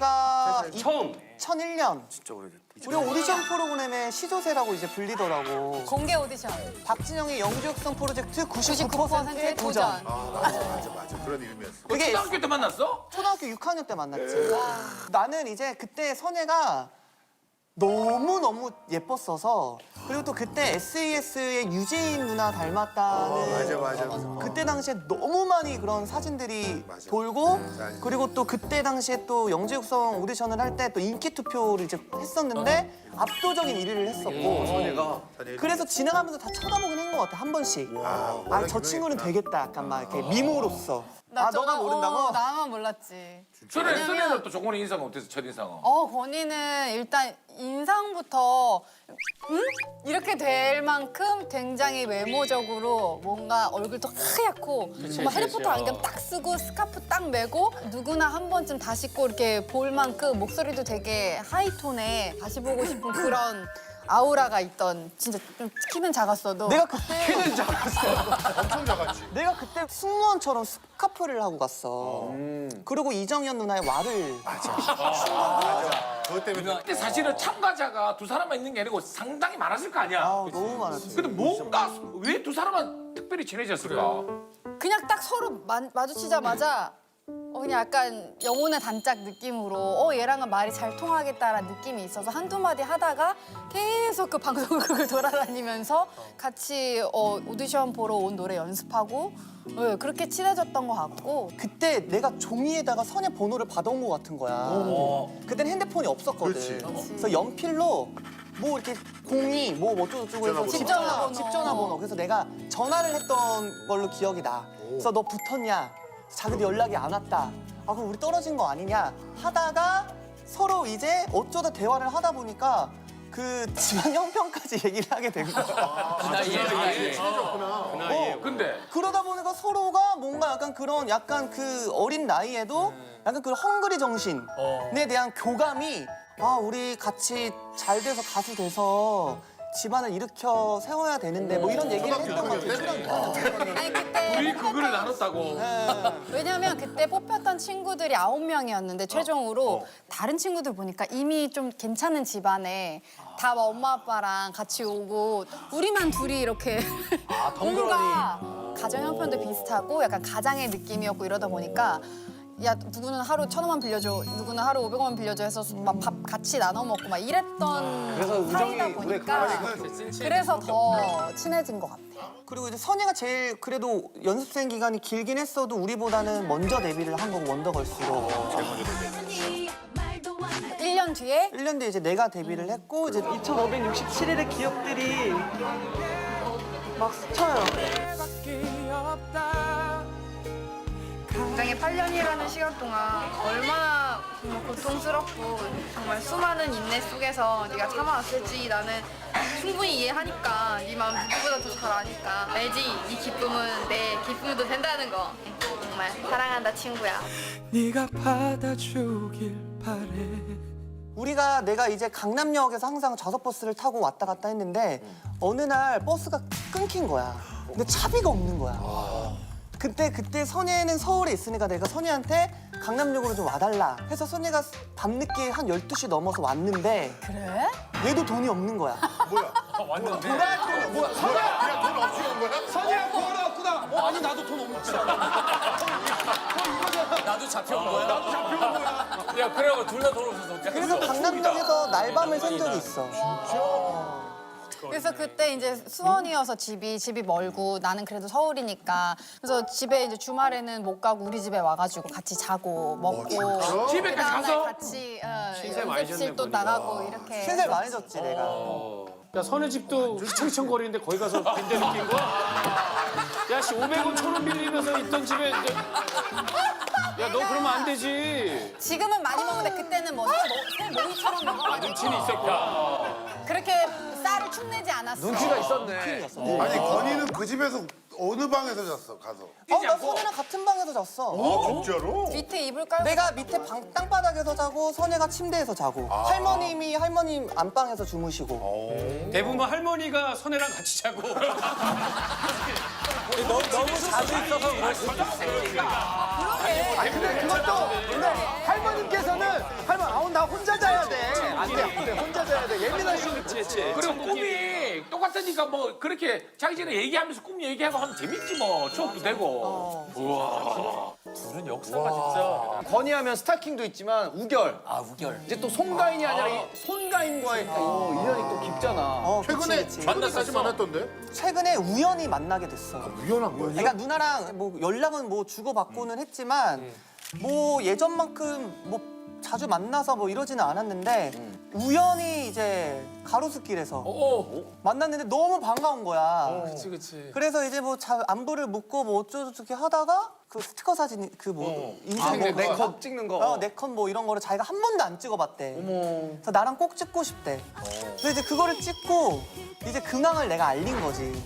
우리가 처음. 2001년 진짜 오래됐다. 우리 오디션 프로그램의 시조새라고 이제 불리더라고. 공개 오디션. 박진영의 영주육성 프로젝트 99%의 99%의 도전. 도전. 맞아. 그런 이름이었어. 그게 초등학교 때 만났어? 초등학교 6학년 때 만났지. 나는 이제 그때 선혜가 너무너무 예뻤어서 그리고 또 그때 SES의 유재인 누나 닮았다는 맞아. 그때 당시에 너무 많이 그런 사진들이 맞아. 돌고 맞아. 그리고 또 그때 당시에 또 영재육성 오디션을 할 때 또 인기 투표를 이제 했었는데 압도적인 1위를 했었고 선혜가. 그래서 지나가면서 다 쳐다보긴 한 것 같아 한 번씩. 아 저 친구는 되겠다 약간 막 이렇게 미모로서. 아 너가 모른다고? 나만 몰랐지. 선혜는 또 조건의 인상 어땠어? 첫인상은? 건이는 일단 인상부터 이렇게 될 만큼 굉장히 외모적으로 뭔가 얼굴도 하얗고 정말 해리포터 안경 딱 쓰고 스카프 딱 메고 누구나 한 번쯤 다시 꼭 이렇게 볼 만큼 목소리도 되게 하이톤에 다시 보고 싶은 그런 아우라가 있던 진짜 좀 키는 작았어도 내가 그때 키는 작았어. 엄청 작았지. 내가 그때 승무원처럼 스카프를 하고 갔어. 그리고 이정현 누나의 와를 그것 때문에 근데 사실은 참가자가 두 사람만 있는 게 아니고 상당히 많았을 거 아니야. 너무 많았지. 근데 뭔가 왜 두 사람만 특별히 친해졌을까? 그냥 딱 서로 마주치자마자 그냥 약간 영혼의 단짝 느낌으로 얘랑은 말이 잘 통하겠다라는 느낌이 있어서 한두 마디 하다가 계속 그 방송국을 돌아다니면서 같이 오디션 보러 온 노래 연습하고 그렇게 친해졌던 것 같고 그때 내가 종이에다가 선의 번호를 받아온 것 같은 거야. 그때는 핸드폰이 없었거든. 그렇지. 그래서 연필로 뭐 이렇게 02 뭐 어쩌고저쩌고 해서 집전화번호. 그래서 내가 전화를 했던 걸로 기억이 나. 그래서 너 붙었냐? 자기도 연락이 안 왔다. 아 그럼 우리 떨어진 거 아니냐? 하다가 서로 이제 어쩌다 대화를 하다 보니까 그 집안 형편까지 얘기를 하게 된 거야. 근데 그러다 보니까 서로가 뭔가 약간 그 어린 나이에도 약간 그 헝그리 정신에 대한 교감이 아 우리 같이 잘 돼서 가수 돼서 집안을 일으켜 세워야 되는데 뭐 이런 얘기를 했던 것 같아요. 아니 그때 우리 그거를 나눴다고. 왜냐면 그때 뽑혔던 친구들이 9명이었는데 최종으로 다른 친구들 보니까 이미 좀 괜찮은 집안에 다 엄마 아빠랑 같이 오고 우리만 둘이 이렇게 뭔가 가정 형편도 비슷하고 약간 가장의 느낌이었고 이러다 보니까 야 누구는 하루 1,000원만 빌려줘 누구는 하루 500원만 빌려줘 해서 막 밥 같이 나눠 먹고 막 이랬던 사이다 보니까 그래서 더 친해진 것 같아. 그리고 이제 선희가 제일 그래도 연습생 기간이 길긴 했어도 우리보다는 먼저 데뷔를 한 거고 원더걸스로. 1년 뒤에 1년 뒤에 이제 내가 데뷔를 했고 이제 2567일의 기억들이 막 스쳐요. 굉장히 8년이라는 시간 동안 얼마나 정말 고통스럽고 정말 수많은 인내 속에서 네가 참아왔을지 나는 충분히 이해하니까 네 마음 누구보다 더 잘 아니까 알지? 네 기쁨은 내 기쁨도 된다는 거 정말 사랑한다 친구야. 네가 받아주길 바래. 내가 이제 강남역에서 항상 좌석버스를 타고 왔다 갔다 했는데 어느 날 버스가 끊긴 거야. 근데 차비가 없는 거야. 그때 선예는 서울에 있으니까 내가 선예한테 강남역으로 좀 와달라 해서 선예가 밤늦게 한 12시 넘어서 왔는데 그래? 얘도 돈이 없는 거야. 뭐야? 왔는데. 뭐야? 선이야 그냥 돈 없이 온 거야? 선이야 구하러 왔구나. 아니 나도 돈 없지. 나도 잡혀온 거야. 나도 잡혀온 거야. 야 그래갖고 둘 다 돈 없어서 어떻게 그래서 강남역에서 날밤을 샌 적이 있어. 그래서 그때 이제 수원이어서 집이 멀고 나는 그래도 서울이니까 그래서 집에 이제 주말에는 못 가고 우리 집에 와가지고 같이 자고 먹고 집에까지 그다음에 가서? 같이 신세 많이 연습실 졌네, 또 보니까. 나가고 이렇게 신세 많이 졌지 내가. 야 선혜 집도 휘청휘청거리는데 거기 가서 빈대 느낀 거야? 야씨 500원 1,000원 빌리면서 있던 집에 야 너 그러면 안 되지. 지금은 많이 먹는데 그때는 뭐 새 모이처럼 먹어가지고 눈치는 있었다. 그렇게 쌀을 축내지 않았어. 눈치가 있었네. 아니 건이는 그 집에서 어느 방에서 잤어 가서? 나 선혜랑 같은 방에서 잤어. 진짜로? 밑에 이불 깔고 내가 밑에 땅바닥에서 자고 선혜가 침대에서 자고 할머님 안방에서 주무시고. 대부분 할머니가 선혜랑 같이 자고. 너무 자주 있어서 그럴 수 있어. 근데 그것도 할머님께서는 나 혼자 자야 돼. 안 돼, 안 돼. 혼자 자야 돼. 예민한 시 그리고 꿈이 똑같으니까 뭐 그렇게 자기 전에 얘기하면서 꿈 얘기하고 하면 재밌지 뭐. 추억도 되고. 우와. 둘은 역사가 진짜. 건의하면 스타킹도 있지만 우결. 아, 우결. 이제 또 송가인이 아니라 이 손가인과의 인연이 또 깊잖아. 최근에 만났었어. 다시 만났던데? 최근에 우연히 만나게 됐어. 우연한 거야? 그러니까 누나랑 뭐 연락은 뭐 주고받고는 했지만 뭐 예전만큼 뭐 자주 만나서 뭐 이러지는 않았는데 우연히 이제 가로수길에서 만났는데 너무 반가운 거야. 그치. 그래서 이제 뭐 안부를 묻고 뭐 어쩌고저쩌고 하다가 그 스티커 사진 그 뭐 인상 뭐 네컷 찍는 거. 네컷 뭐 이런 거를 자기가 한 번도 안 찍어봤대. 그래서 나랑 꼭 찍고 싶대. 그래서 이제 그거를 찍고 이제 근황을 내가 알린 거지.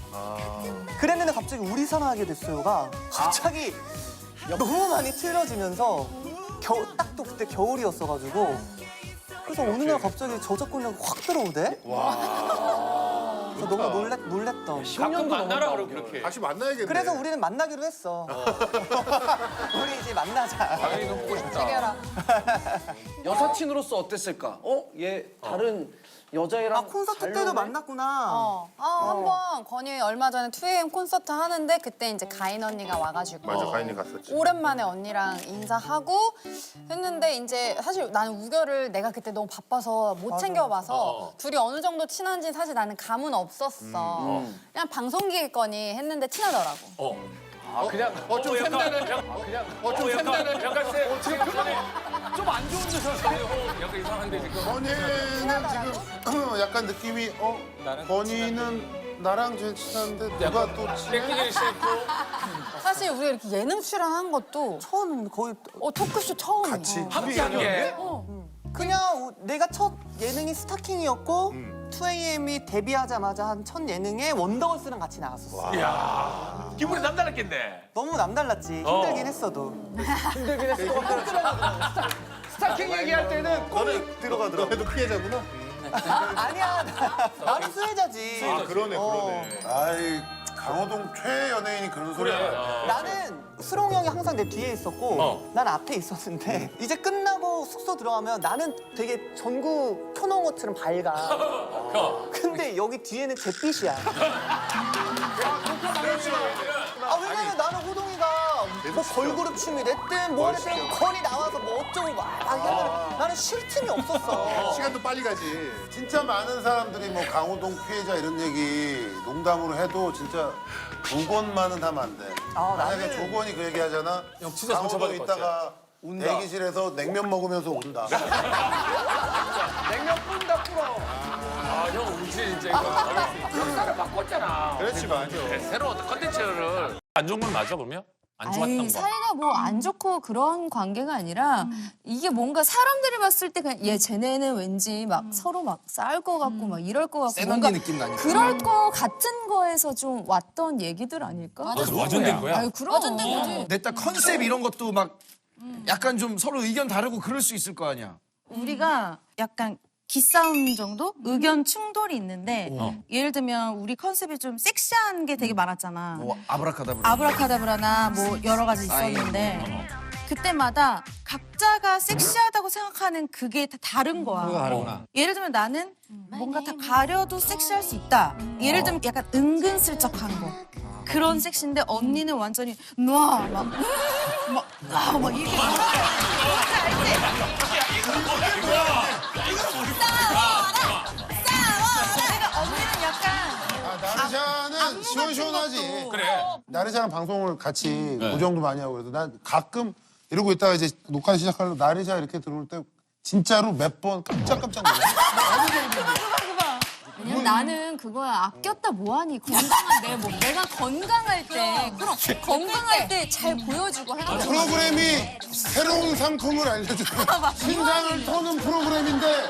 그랬는데 갑자기 우리 사랑하게 됐어요가 갑자기 너무 많이 틀어지면서 딱 또 그때 겨울이었어가지고 그래서 어느 날 갑자기 저작권료가 확 들어오대. 그래서 너무 놀랬던. 가끔 만나라 그러고 그렇게. 다시 만나야겠네. 그래서 우리는 만나기로 했어. 우리 이제 만나자. 당연히 너 보고 싶다. 해결아. 여사친으로서 어땠을까? 얘 다른 여자애랑 아 콘서트 잘 때도 노네? 만났구나. 한번 건희 얼마 전에 2AM 콘서트 하는데 그때 이제 가인 언니가 와가지고 맞아, 가인이 갔었지. 오랜만에 언니랑 인사하고 했는데 이제 사실 나는 우결을 내가 그때 너무 바빠서 못 챙겨봐서 둘이 어느 정도 친한지 사실 나는 감은 없었어. 그냥 방송기획거니 했는데 친하더라고. 그냥 좀 샘다는 좀 샘다는 약간 지금 표정이 좀 안 좋은 데서 약간 이상한데 지금. 건이는 지금 약간 느낌이 건이는 나랑 제일 친한데 누가 또 친해? 뺏기기 싫고. 사실 우리가 이렇게 예능 출연한 것도 처음은 거의 토크쇼 처음이야. 함께한 게. 그냥 내가 첫 예능이 스타킹이었고 2AM이 데뷔하자마자 한 첫 예능에 원더걸스랑 같이 나왔었어. 이야. 기분이 남달랐겠네. 너무 남달랐지. 힘들긴 했어도. 힘들긴 했어. 스타킹 얘기할 때는 꼭 들어가더라고. 너네도 피해자구나? 아니야. 나도 수혜자지. 아, 그러네. 아이, 강호동 최연예인이 그런 소리 하나. 나는 수롱 형이 항상 내 뒤에 있었고 난 앞에 있었는데 이제 끝나고 숙소 들어가면 나는 되게 전구 켜놓은 것처럼 밝아. 근데 여기 뒤에는 잿빛이야. 왜냐면 나는 호동이가 뭐 걸그룹 춤이 됐든 뭐 했든 건이 나와서 뭐 어쩌고 막 하면 나는 쉴 틈이 없었어. 시간도 빨리 가지. 진짜 많은 사람들이 뭐 강호동 피해자 이런 얘기 농담으로 해도 진짜 두 번만은 하면 안 돼. 만약에 조건이 그 얘기 하잖아. 진짜 강호동 상처받을 것 있다가 대기실에서 냉면 먹으면서 온다. 냉면 뿐다 풀어. 아, 형 울지 진짜 이거. 역사를 바꿨잖아. 그렇지, 맞아. 새로 컨텐츠를 안 좋은 건 맞아 그러면? 안 좋았던 아니, 거. 사이가 뭐 안 좋고 그런 관계가 아니라 이게 뭔가 사람들이 봤을 때 그냥 얘 쟤네는 왠지 막 서로 막 싸울 것 같고 막 이럴 것 같고 뭔가 느낌 나니까. 그럴 것 같은 거에서 좀 왔던 얘기들 아닐까? 와전된 거야? 아유 그럼 와전된 거지. 내 딱 컨셉 이런 것도 막 약간 좀 서로 의견 다르고 그럴 수 있을 거 아니야. 우리가 약간 기싸움 정도? 의견 충돌이 있는데 예를 들면 우리 컨셉이 좀 섹시한 게 되게 많았잖아. 아브라카다브라. 아브라카다브라나 뭐 여러 가지 있었는데 그때마다 각자가 섹시하다고 생각하는 그게 다 다른 거야. 다르구나. 예를 들면 나는 뭔가 다 가려도 섹시할 수 있다. 예를 들면 약간 은근슬쩍한 거. 그런 섹시인데 언니는 완전히 막 이게 언니는 약간 나르샤는 시원시원하지. 그래. 나르샤랑 방송을 같이 고정도 많이 하고 그래서 난 가끔 이러고 있다가 이제 녹화 시작하려고 나르샤 이렇게 들어올 때 진짜로 몇 번 깜짝깜짝 놀랐어. 왜냐면 나는 그거야 아꼈다 뭐하니 건강한 내가 건강할 때 그럼 건강할 때 잘 보여주고 해야 돼. 프로그램이 새로운 상품을 알려주는 신장을 터는 프로그램인데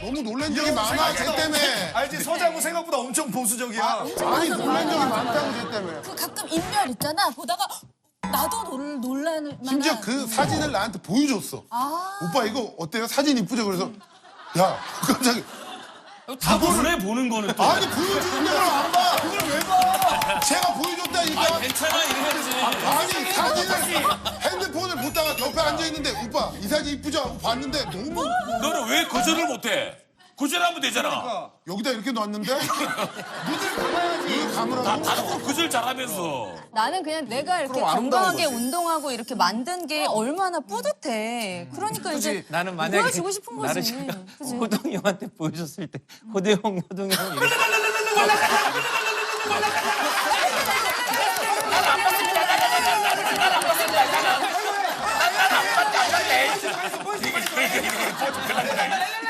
너무 놀란 적이 많아, 쟤 때문에. 알지? 서장훈 생각보다 엄청 보수적이야. 아니, 놀란 적이 많다고, 쟤 때문에. 그 가끔 인멸 있잖아 보다가 나도 놀라는 심지어 그 사진을 나한테 보여줬어. 오빠 이거 어때요? 사진 이쁘죠? 그래서 야, 갑자기 다 보네 보는 거는 또. 아니 보여주는 걸 안 봐. 그걸 왜 봐? 제가 보여줬다니까. 괜찮아 이래야지. 아니 사진을 핸드폰을 보다가 옆에 앉아 있는데 오빠 이 사진 이쁘죠? 하고 봤는데 너무 너는 왜 거절을 못해? 거절하면 되잖아. 여기다 이렇게 놨는데 눈을 감아야지. 감으라고. 다른 거 거절 잘하면서. 나는 그냥 내가 이렇게 건강하게 운동하고 이렇게 만든 게 얼마나 뿌듯해. 그러니까 이제 나는 만약에 보여주고 싶은 거지. 나르샤가 그치? 호동이 형한테 보여줬을 때 호동이 형이 이렇게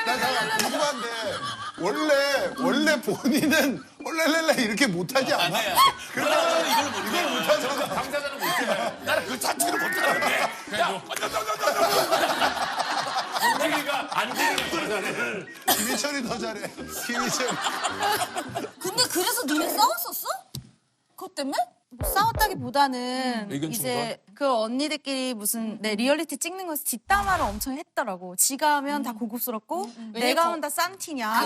나 궁금한데 원래 본인은 홀랄랄라 이렇게 못하지 않아? 그러면 이걸 못하잖아. 당사자는 못해. 나는 그 자체를 못하는데. 야, 우리가 안 되는 거를. 김희철이 더 잘해. 김희철. 근데 그래서 너네 싸웠었어? 그것 때문에? 싸웠다기보다는 의견 이제 그 언니들끼리 무슨 리얼리티 찍는 거에서 뒷담화를 엄청 했더라고. 지가 하면 다 고급스럽고 내가 하면 다 싼티냐.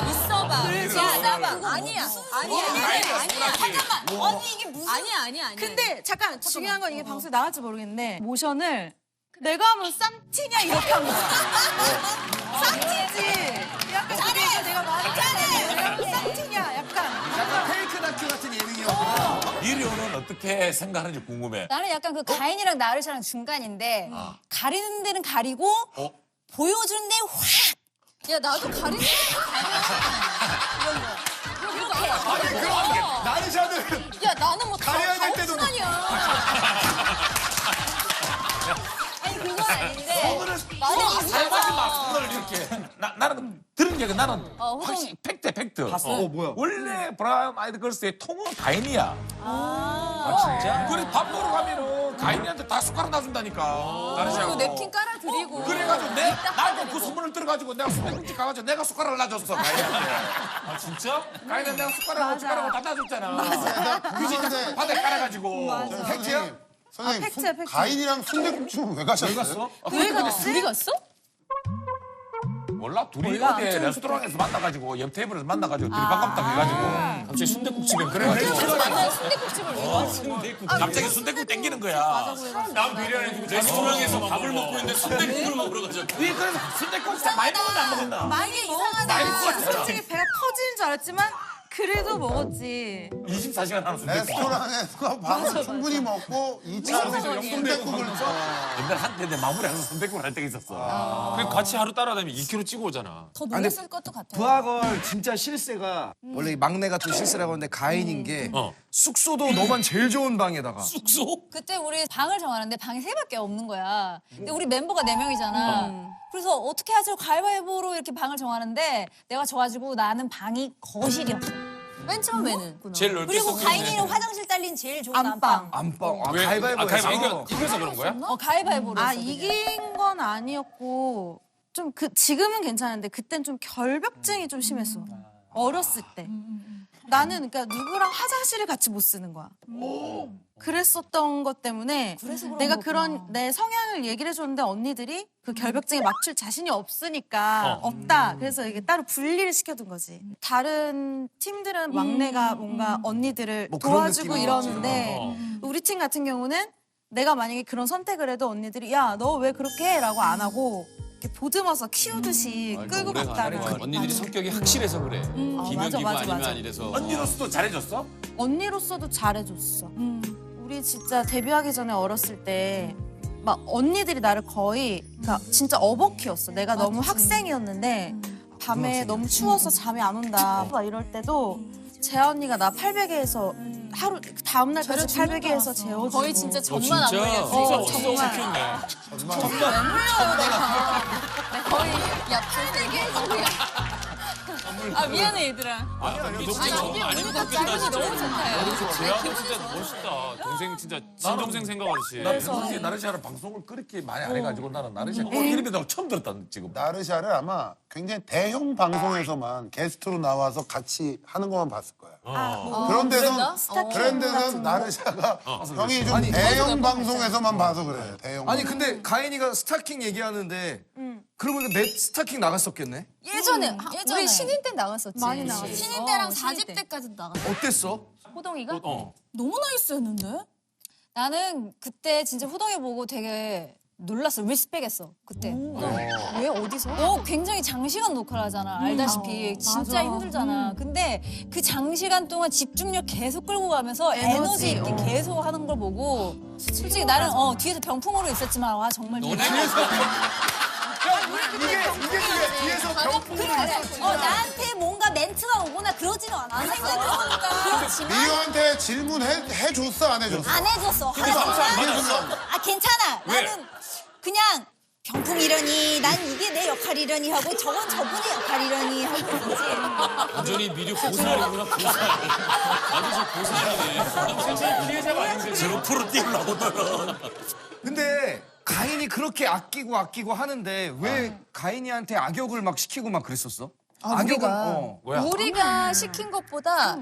있어봐. 있어봐. 아니야. 잠깐만. 언니 이게 무슨? 아니야. 근데 잠깐 중요한 건 이게 방송에 나갈지 모르겠는데 모션을 내가 하면 싼티냐 이렇게 한 거야. 싼티지. 약간 잘해. 내가 말했잖아. 내가 하면 싼티냐 약간. 페이크 다큐 같은 예능이었구나. 미리오는 어떻게 생각하는지 궁금해. 나는 약간 그 가인이랑 나르샤랑 중간인데 가리는 데는 가리고 보여주는 데는 확. 야 나도 가리는 거 가려. 이런 거. 나르샤는 야 나는 뭐 가려야 될 때도 아니 그건 아닌데 나는 살바지 마. 손을 이렇게. 나는 들은 게 나는 확실히 팩트. 봤어? 뭐야? 원래 브라운 아이드 걸스의 통은 가인이야. 진짜? 그래 밥 먹으러 가면은 가인이한테 다 숟가락 놔준다니까. 그리고 냅킨 깔아드리고 그래가지고 나도 그 소문을 들어가지고 내가 순대국집 가가지고 내가 숟가락을 놔줬어 가인한테. 아 진짜? 가인한테 내가 숟가락을 다 놔줬잖아. 맞아. 그 진짜 바닥에 깔아가지고. 팩트야? 선생님, 팩트야, 팩트. 가인이랑 순대국집은 왜 가셨어요? 왜 갔어? 둘이 갔어? 몰라? 둘이 어디 레스토랑에서 만나가지고 옆 테이블에서 만나가지고 둘이 반갑다고 해가지고 갑자기 순대국집에 그래가지고 순대국집을 왜 갔어? 갑자기 순대국 땡기는 거야. 남 비리안에 레스토랑에서 밥을 먹고 있는데 순대국을 먹으러 가죠. 니 그래서 순대국 진짜 많이 먹었나 안 먹었나? 많이 이상하다. 많이 먹었잖아. 솔직히 배가 터지는 줄 알았지만 그래도 먹었지. 24시간 하는 순대국. 레스토랑에서 밥을 충분히 먹고 2차로 순대국을 옛날 한때 내 마무리하면서 순대국을 할 때가 있었어. 그 같이 하루 따라다니면 2kg 찌고 오잖아. 더 놀랐을 것도 같아. 부하걸 진짜 실세가 원래 이 막내가 또 실세라고 하는데 가인인 게 어. 숙소도 너만 제일 좋은 방에다가 숙소? 그때 우리 방을 정하는데 방이 3밖에 없는 거야. 근데 우리 멤버가 4명이잖아. 그래서 어떻게 하죠? 가위바위보로 이렇게 방을 정하는데 내가 져가지고 나는 방이 거실이었어. 맨 처음에는. 제일 넓게 그리고 썼는데. 가인이는 화장실 딸린 제일 좋은 안방. 안방 왜? 가위바위보에서 이겨서 그런 거야? 가위바위보로 했어. 이긴 건 아니었고 좀 지금은 괜찮은데 그땐 좀 결벽증이 좀 심했어. 어렸을 때. 나는 그러니까 누구랑 화장실을 같이 못 쓰는 거야. 그랬었던 것 때문에 내가 그런 내 성향을 얘기를 해줬는데 언니들이 그 결벽증에 맞출 자신이 없으니까 없다. 그래서 이게 따로 분리를 시켜둔 거지. 다른 팀들은 막내가 뭔가 언니들을 뭐 그런 도와주고 느낌이겠지. 이러는데 우리 팀 같은 경우는 내가 만약에 그런 선택을 해도 언니들이 야, 너 왜 그렇게 해? 라고 안 하고 이렇게 보듬어서 키우듯이 끌고 갔다는 거야. 언니들이 성격이 확실해서 그래. 기면 맞아, 기고 맞아, 아니면 맞아. 아니래서. 언니로서도 잘해줬어? 언니로서도 잘해줬어. 우리 진짜 데뷔하기 전에 어렸을 때 막 언니들이 나를 거의 그러니까 진짜 어버 키웠어. 내가 너무 학생이었는데 밤에 너무 추워서 잠이 안 온다. 막 이럴 때도 재아 언니가 나 800에서 하루 다음 날까지 800에서 재워주고 거의 진짜 전만 안 진짜? 물렸어. 정말. 키웠네. 거의 야 팔대기에서 그냥. 아 미안해 얘들아. 아니 이게 우리가 짧은 너무 좋다. 재하도 진짜 멋있다. 동생 진짜 친동생 생각하듯이. 나 평소에 나르샤는 방송을 그렇게 많이 안 해가지고 나는 나르샤 이름이 나 처음 들었다 지금. 나르샤를 아마 굉장히 대형 방송에서만 게스트로 나와서 같이 하는 것만 봤을 거야. 그런 데서 그런 데는 나르샤가 형이 좀 대형 방송에서만 봐서 그래. 대형. 아니 근데 가인이가 스타킹 얘기하는데 그러고 보니까 내 스타킹 나갔었겠네. 예전에 예전에. 우리 신인 때 나갔었지. 많이 나갔지. 신인 때랑 신인 4집 때. 때까지 나갔어. 어땠어? 호동이가? 너무 나이스였는데? 나는 그때 진짜 호동이 보고 되게 놀랐어. 리스펙했어. 그때. 왜 어디서? 너 굉장히 장시간 녹화를 하잖아. 알다시피. 진짜 힘들잖아. 근데 그 장시간 동안 집중력 계속 끌고 가면서 에너지 있게 계속 하는 걸 보고 솔직히 나는 뒤에서 병풍으로 있었지만 와 정말 이게 뒤에서 병풍으로 나한테 뭔가 멘트가 오거나 그러지는 않았어. 그렇지만 미유한테 질문해줬어 안 해줬어? 안 해줬어. 괜찮아. 나는 그냥 병풍이려니, 난 이게 내 역할이려니 하고 저건 저분의 역할이려니 하고 있었지. 완전히 미리 고사리구나, 고사리. 완전 고사리네. 피해자가 아닌데. 제로프로 뛰어나오더라. 근데 가인이 그렇게 아끼고 하는데 왜 가인이한테 악역을 막 시키고 막 그랬었어? 우리가 시킨 것보다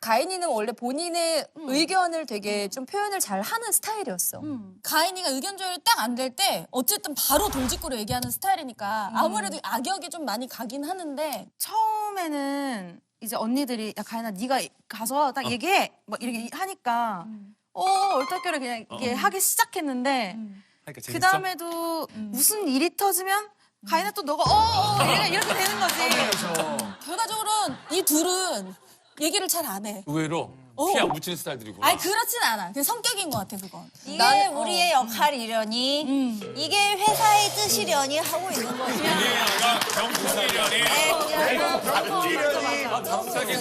가인이는 원래 본인의 의견을 되게 좀 표현을 잘 하는 스타일이었어. 가인이가 의견 조율 딱 안 될 때 어쨌든 바로 돌직구로 얘기하는 스타일이니까 아무래도 악역이 좀 많이 가긴 하는데 처음에는 이제 언니들이 야 가인아 네가 가서 딱 얘기해 막 이렇게 하니까 얼떨결에 그냥 이렇게 하기 시작했는데 그 다음에도 무슨 일이 터지면 가인아 또 너가 이렇게 되는 거지. 결과적으로는 이 둘은 얘기를 잘 안 해. 의외로 피 안 묻히는 스타일들이구나. 아니 그렇진 않아. 그냥 성격인 것 같아 그건. 이게 우리의 역할이려니 이게 회사의 뜻이려니 하고 있는 거지. 내가 병풍이려니. 병풍이려니.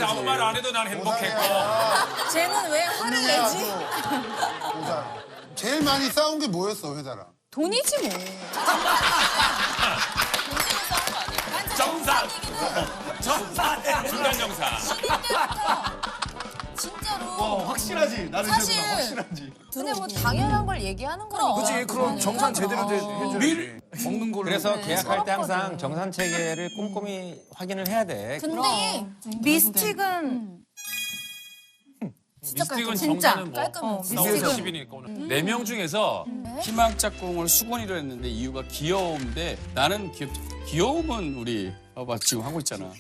아무 말 안 해도 난 행복했고. 쟤는 왜 화를 내지? 제일 많이 싸운 게 뭐였어 회사랑? 돈이지 뭐. 정산. 중간 정산. 진짜로. 확실하지. 나는 사실 근데 뭐 당연한 걸 얘기하는 거니까. 그렇지. 그럼 정산 제대로 해줘야지. 먹는 걸로. 그래서 계약할 때 항상 정산 체계를 꼼꼼히 확인을 해야 돼. 근데 미스틱은 미스틱은 진짜 정산은 뭐 깔끔해. 미스틱은 10이니까 오늘 4명 중에서 희망 짝꿍을 수건이로 했는데 이유가 귀여움인데 나는 귀여움은 우리 봐봐 지금 하고 있잖아.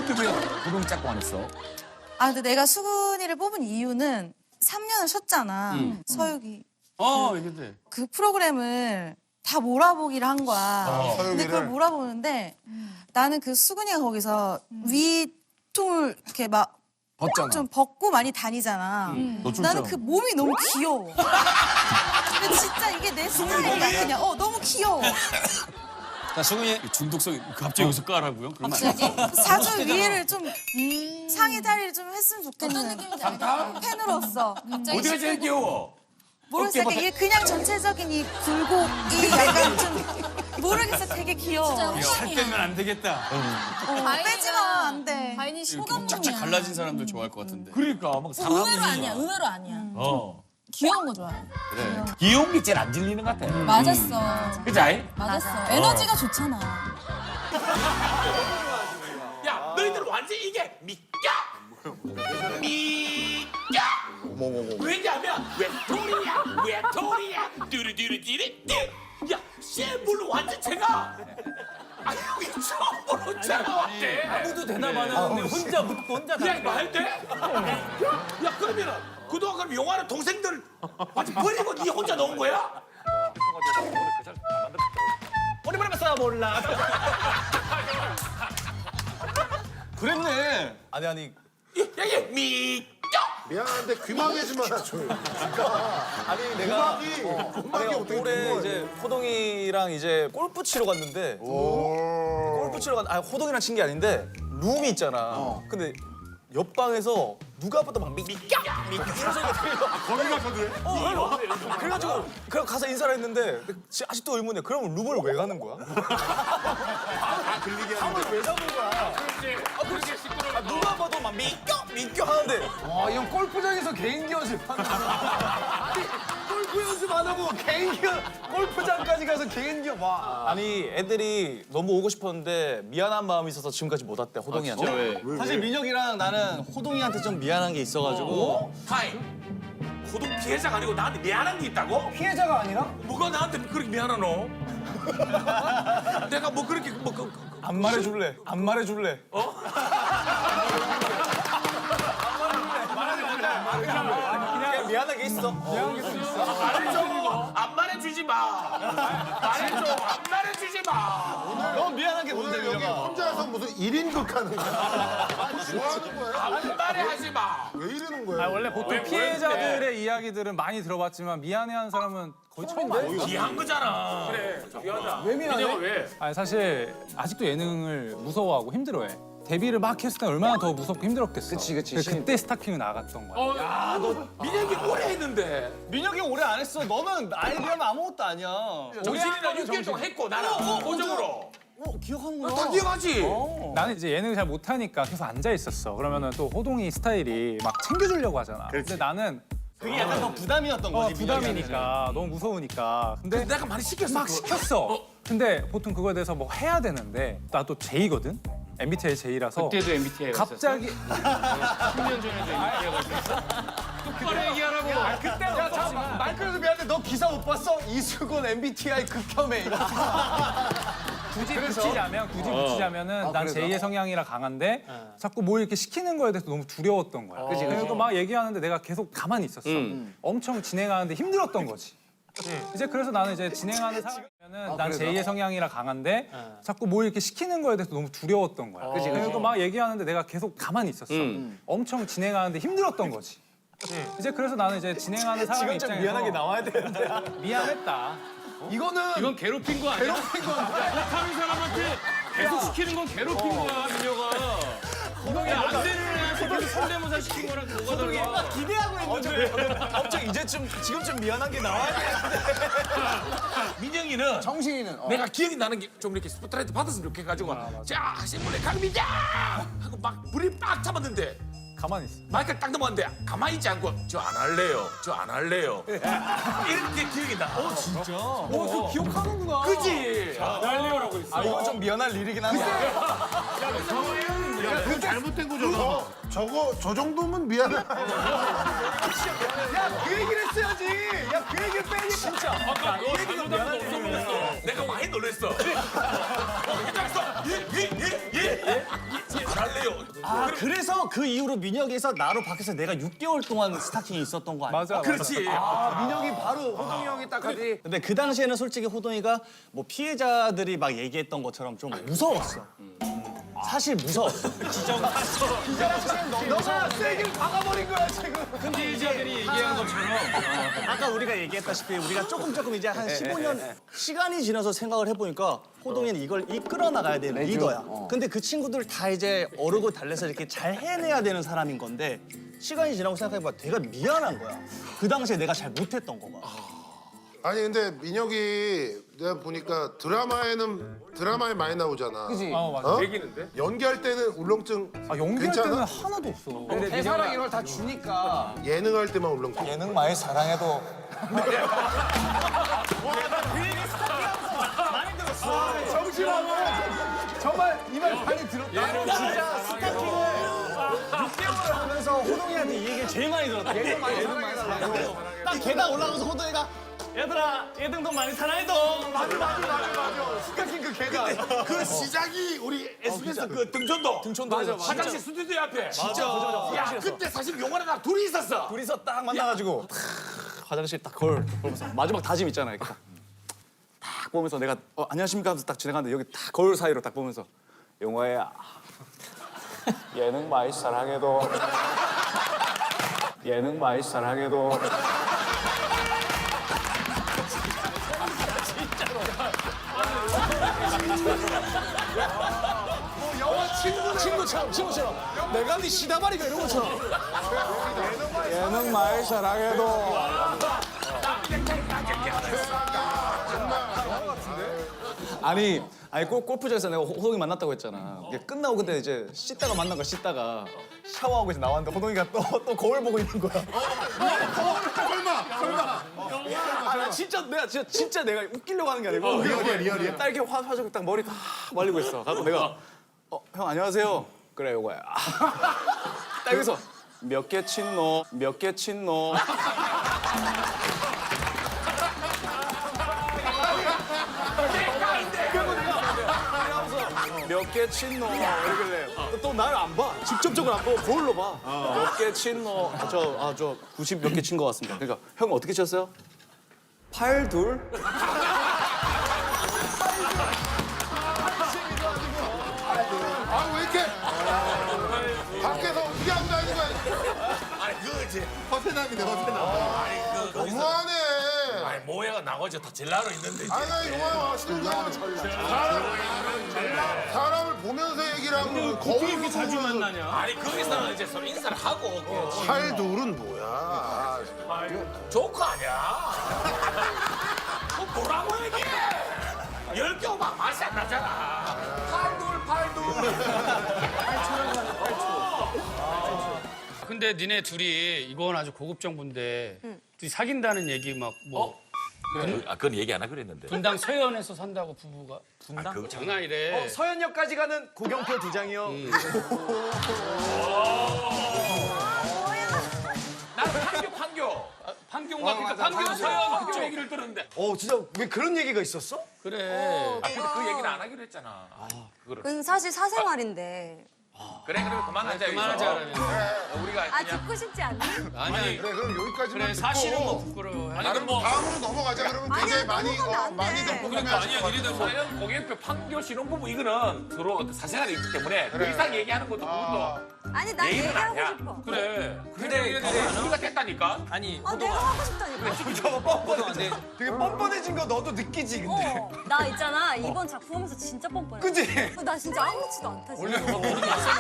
근데 왜 호동 짝꿍 안 했어? 근데 내가 수근이를 뽑은 이유는 3년을 쉬었잖아. 서유기. 이건데. 그 프로그램을 다 몰아보기를 한 거야. 근데 서유기를? 그걸 몰아보는데 나는 그 수근이가 거기서 위통을 이렇게 막 좀 벗고 많이 다니잖아. 나는 그 몸이 너무 귀여워. 근데 진짜 이게 내 스타일이야 그냥. 너무 귀여워. 자, 수근이 중독성 갑자기 여기서 까라고요? 그러면 안 돼. 사주 위에를 좀 상의 자리를 좀 했으면 좋겠는 팬으로서. 어디가 제일 귀여워? 모르겠어. 이게 그냥 전체적인 이 굴곡이 약간 좀 모르겠어. 되게 귀여워. 살 빼면 안 되겠다. 빼지 마. 안 돼. 가인이 짝짝 쇼감독이야. 갈라진 사람들 좋아할 것 같은데. 그러니까 막 사람이. 의외로 아니야. 귀여운 거 좋아해. 그래. 귀여운 게 제일 안 질리는 것 같아. 맞았어. 그치? 맞았어. 에너지가 좋잖아. 야, 너희들 완전 이게 미껴! 왜냐면 외톨이야 뚜루뚜루뚜루 야, 쌤물 완전 제가 여기 처음으로 제가 왔대. 아무도 대답 안 하는데 혼자 묻고 혼자 야, 이거 할 때? 야, 그러면은 그동안 그럼 용하는 동생들 완전 버리고 니 혼자 넣은 거야? 오랜만에 봤어 몰라. 그랬네. 아니 야, 미껴! 미안한데 귀망해지 마라 좀. 아니 내가 음악이 어떻게 올해 이제 호동이랑 이제 골프 치러 갔는데 골프 치러 호동이랑 친 게 아닌데 룸이 있잖아. 근데 옆방에서 누가 봐도 막 미껴 이런 소리가 들려. 거기 가서도 해? 그래가지고 그냥 가서 인사를 했는데 아직도 의문이야. 그럼 룸을 왜 가는 거야? 다 들리게 하는데. 왜 잡은 거야? 그렇지 시끄러워. 누가 봐도 막 미껴 민규 하는데 와, 이 형 골프장에서 개인기 연습하는 아니, 골프 연습 안 하고 개인기 골프장까지 가서 개인기 와. 아니, 애들이 너무 오고 싶었는데 미안한 마음이 있어서 지금까지 못 왔대, 호동이한테. 사실 민혁이랑 나는 호동이한테 좀 미안한 게 있어가지고. 타임. 호동 피해자가 아니고 나한테 미안한 게 있다고? 피해자가 아니라? 뭐가 나한테 그렇게 미안하노? 내가 뭐 그렇게 안 말해줄래. 안 말해줄래. 그냥 미안한 게 있어. 말해줘. 안 말해주지 마. 말해줘. 안 말해주지 마. 너 미안한 게 뭔데, 여기 민혁아? 혼자서 무슨 1인극 하는 거야? 뭐 하는 거야? 안 말해하지 마. 왜 이러는 거야? 원래 보통 피해자들의 이야기들은 많이 들어봤지만 미안해하는 사람은 거의 처음인데. 귀한 거잖아. 그래. 미안하다. 왜 미안해? 왜? 아니 사실 아직도 예능을 무서워하고 힘들어해. 데뷔를 막 했을 때 얼마나 더 무섭고 힘들었겠어. 그치. 그때 스타킹을 나갔던 거야. 야, 너 민혁이 오래 했는데. 민혁이 오래 안 했어. 너는 나에 비하면 아무것도 아니야. 정신이랑 6개월 동안 했고 나는 고정으로. 기억하는구나. 다 기억하지? 나는 이제 예능을 잘 못하니까 계속 앉아 있었어. 그러면은 또 호동이 스타일이 막 챙겨주려고 하잖아. 근데 나는 그게 약간 더 부담이었던 거지. 부담이니까 너무 무서우니까. 근데 내가 많이 시켰어. 막 시켰어. 근데 보통 그거에 대해서 뭐 해야 되는데 나 또 J거든. MBTI J라서 그때도 MBTI가 갑자기 10년 전에도 MBTI가 있었어? 똑바로 얘기하라고. 그때는 없었지만. 마이크로도 미안한데 너 기사 못 봤어? 이수근 MBTI 극혐해. 굳이 붙이자면은 난 J의 성향이라 강한데 자꾸 뭐 이렇게 시키는 거에 대해서 너무 두려웠던 거야. 그래서 막 얘기하는데 내가 계속 가만히 있었어. 엄청 진행하는데 힘들었던 거지. 이제 그래서 나는 이제 진행하는 상황이면은 난 J의 성향이라 강한데 자꾸 뭐 이렇게 시키는 거에 대해서 너무 두려웠던 거야. 그래서 막 얘기하는데 내가 계속 가만히 있었어. 엄청 진행하는데 힘들었던 거지. 이제 그래서 나는 이제 진행하는 사람 입장에서 미안하게 나와야 되는데. 미안했다. 이건 괴롭힌 거 아니야? 못하는 사람한테 계속 시키는 건 괴롭힌 거야, 민혁아. 이게 안 되는 애한테 계속 성대모사 시킨 거랑 뭐가 달라? 기대하고 있는데. 엄청 지금쯤 미안한 게 나와야 돼. 민영이는 정신이는 내가 기억이 나는 게 좀 이렇게 스포트라이트 받았으면 좋겠가지고 자, 신문에 강민자 하고 막 불이 빡 잡았는데 가만히 있어. 마이크를 딱 넘어갔는데 가만히 있지 않고 저 안 할래요. 저 안 할래요. 이렇게 기억이 나. 진짜? 그 기억하는구나. 그지? 날리오라고 있어. 아, 이건 좀 미안할 일이긴 한데. 그 잘못된 거잖아. 저 정도면 미안해. 야, 그 얘기를 했어야지. 야, 그 얘기를 빼니 진짜. 아까 너 잘못한 거 없어 보였어. 내가 많이 놀랬어. 회장에서 예? 안 할래요. 아, 그래서 그 이후로 민혁에서 나로 바뀌어서 내가 6개월 동안 스타킹이 있었던 거 아니야? 맞아. 그렇지. 아, 민혁이 바로 호동이 형이 딱 하지. 근데 그 당시에는 솔직히 호동이가 뭐 피해자들이 막 얘기했던 것처럼 좀 무서웠어. 사실 무서웠어. 너가 세게 박아버린 거야, 지금. 피해자들이 얘기한 것처럼. 아까 우리가 얘기했다시피 우리가 조금 이제 한 15년 시간이 지나서 생각을 해보니까 호동이는 이걸 이끌어 나가야 되는 리더야. 근데 그 친구들 다 이제 어르고 달래서 이렇게 잘 해내야 되는 사람인 건데 시간이 지나고 생각해봐 되게 미안한 거야. 그 당시에 내가 잘 못했던 거가. 아니 근데 민혁이 내가 보니까 드라마에 많이 나오잖아. 그지? 맞아. 얘기는데? 연기할 때는 울렁증 연기할 괜찮아? 때는 하나도 없어. 대사랑 이걸 다 주니까 예능할 때만 울렁증. 예능 많이 사랑해도 정말 이 말 많이 들었다. 진짜 스타킹을 6개월 하면서 호동이한테 이 얘기를 제일 많이 들었다. 예능 많이 달라고. 딱 계단 올라가면서 호동이가 얘들아 예능도 많이 사랑해도 맞아. 스타킹 그 계단 그 시작이 우리 SBS 그 등촌도. 맞아. 화장실 스튜디오 앞에. 진짜 야, 그때 사실 용화랑 둘이 있었어. 둘이서 딱 만나가지고 화장실 딱 거울 보면서 마지막 다짐 있잖아요. 이렇게 딱 보면서 내가 안녕하십니까 하면서 딱 지나가는데 여기 딱 거울 사이로 딱 보면서 용화야 예능 많이 사랑해도 예능 많이 사랑해도 친구처럼 내가 네 시다바리가 이런 것처럼 예능 많이 사랑해도 아니 아니 골프장에서 내가 호동이 만났다고 했잖아. 이게 끝나고 근데 이제 씻다가 만난 거야. 씻다가 샤워하고 이제 나왔는데 호동이가 또 거울 보고 있는 거야. 설마. 아, 나 진짜 내가 웃기려고 하는 게 아니고 리얼이야. 딱 이렇게 화장실 딱 머리 다 말리고 있어. 가고 내가 형 안녕하세요. 그래 요거야. 딱 여기서 몇 개 친노. 몇 개 친노 이러길래 또 나를 안 봐. 직접적으로 안 보고 거울로 봐. 몇 개 친노. 저 90 몇 개 친 것 같습니다. 그러니까 형 어떻게 쳤어요? 8둘? 아, 왜 이렇게? 밖에서 어떻게 하고 다니는 거야? 아니 그거지. 허세남이네, 허세남. 너무하네. 아니 모해가 나머지 다 젤라로 있는데 이제. 아니, 영화야, 신경 사람을 보면서 얘기를 하고 거울 이렇게 자주 만나냐? 아니 거기서는 이제 서로 인사를 하고. 팔둘은 뭐야? 조커 아니야? 뭐라고 얘기해? 10개 막 맛이 안 나잖아. 팔둘. 근데 니네 둘이 이건 아주 고급 정보인데 둘이 사귄다는 얘기 막 뭐. 그건 얘기 안 하기로 했는데. 분당 서현에서 산다고 부부가. 분당? 그거 장난 아니래. 서현역까지 가는 고경표 두 장이요. 나는 판교. 판교인가? 그러니까 맞아, 판교 판교. 서현 판교 그쪽. 얘기를 들었는데. 진짜 왜 그런 얘기가 있었어? 그래. 근데 그 얘기는 안 하기로 했잖아. 그거를. 그건 사실 사생활인데. 그래 그러면 그만하자. 그만하자 여기서. 그러면. 우리가 아 그냥. 듣고 싶지 않니? 아니 그래, 그럼 여기까지만 그래 듣고. 사실은 뭐 부끄러워. 아니 그럼 뭐. 다음으로 넘어가자. 그러면 아니야, 굉장히 많이 넘어가면 안 돼. 많이들 그러니까 아니야 니네들 서현 고객표 판교 신혼부부 이거는 서로 어떤 사생활이 있기 때문에 그 이상 얘기하는 것도 그것도 아니 난 예의는 얘기하고 아니야. 싶어. 그래. 근데 우리가 됐다니까. 아니 아 내가 하고 싶다니까. 저거 뻔뻔해. 되게 뻔뻔해진 거 너도 느끼지 근데. 나 있잖아 이번 작품 하면서 진짜 뻔뻔해. 그치? 나 진짜 아무렇지도 않다 지금.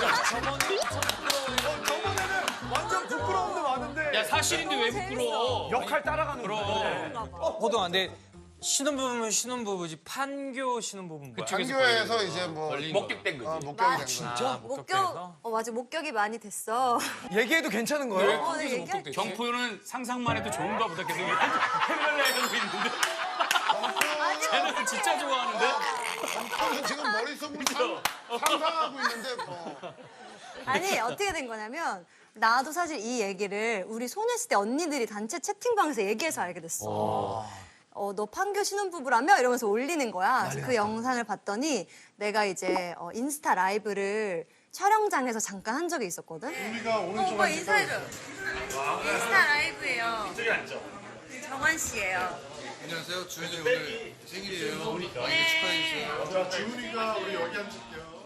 저번에는 완전 부끄러움도 많은데. 야 사실인데 왜 부끄러워? 역할 따라가는 거. 호동아, 근데 신혼부부면 신혼부부지 판교 신혼부부는 뭐야? 판교에서 이제 뭐 목격된 거지. 목격이 된 거야. 목격 맞아 목격이 많이 됐어. 얘기해도 괜찮은 거예요? 네, 얘기할게. 경포는 상상만 해도 좋은가 보다 계속 해달라 이러고 있는데. 쟤는 진짜 좋아하는데? 저는 지금 머릿속으로 상상하고 있는데 아니 어떻게 된 거냐면 나도 사실 이 얘기를 우리 소녀시대 언니들이 단체 채팅방에서 얘기해서 알게 됐어. 너 판교 신혼부부라며? 이러면서 올리는 거야. 그래서 그 영상을 봤더니 내가 이제 인스타 라이브를 촬영장에서 잠깐 한 적이 있었거든. 우리가 오른쪽 오빠 인사해줘. 인스타 라이브예요. 저기 앉아. 정환 씨예요. 안녕하세요. 주현이 오늘 생일이에요. 축하해주세요. 주은이가 우리 여기 앉을게요.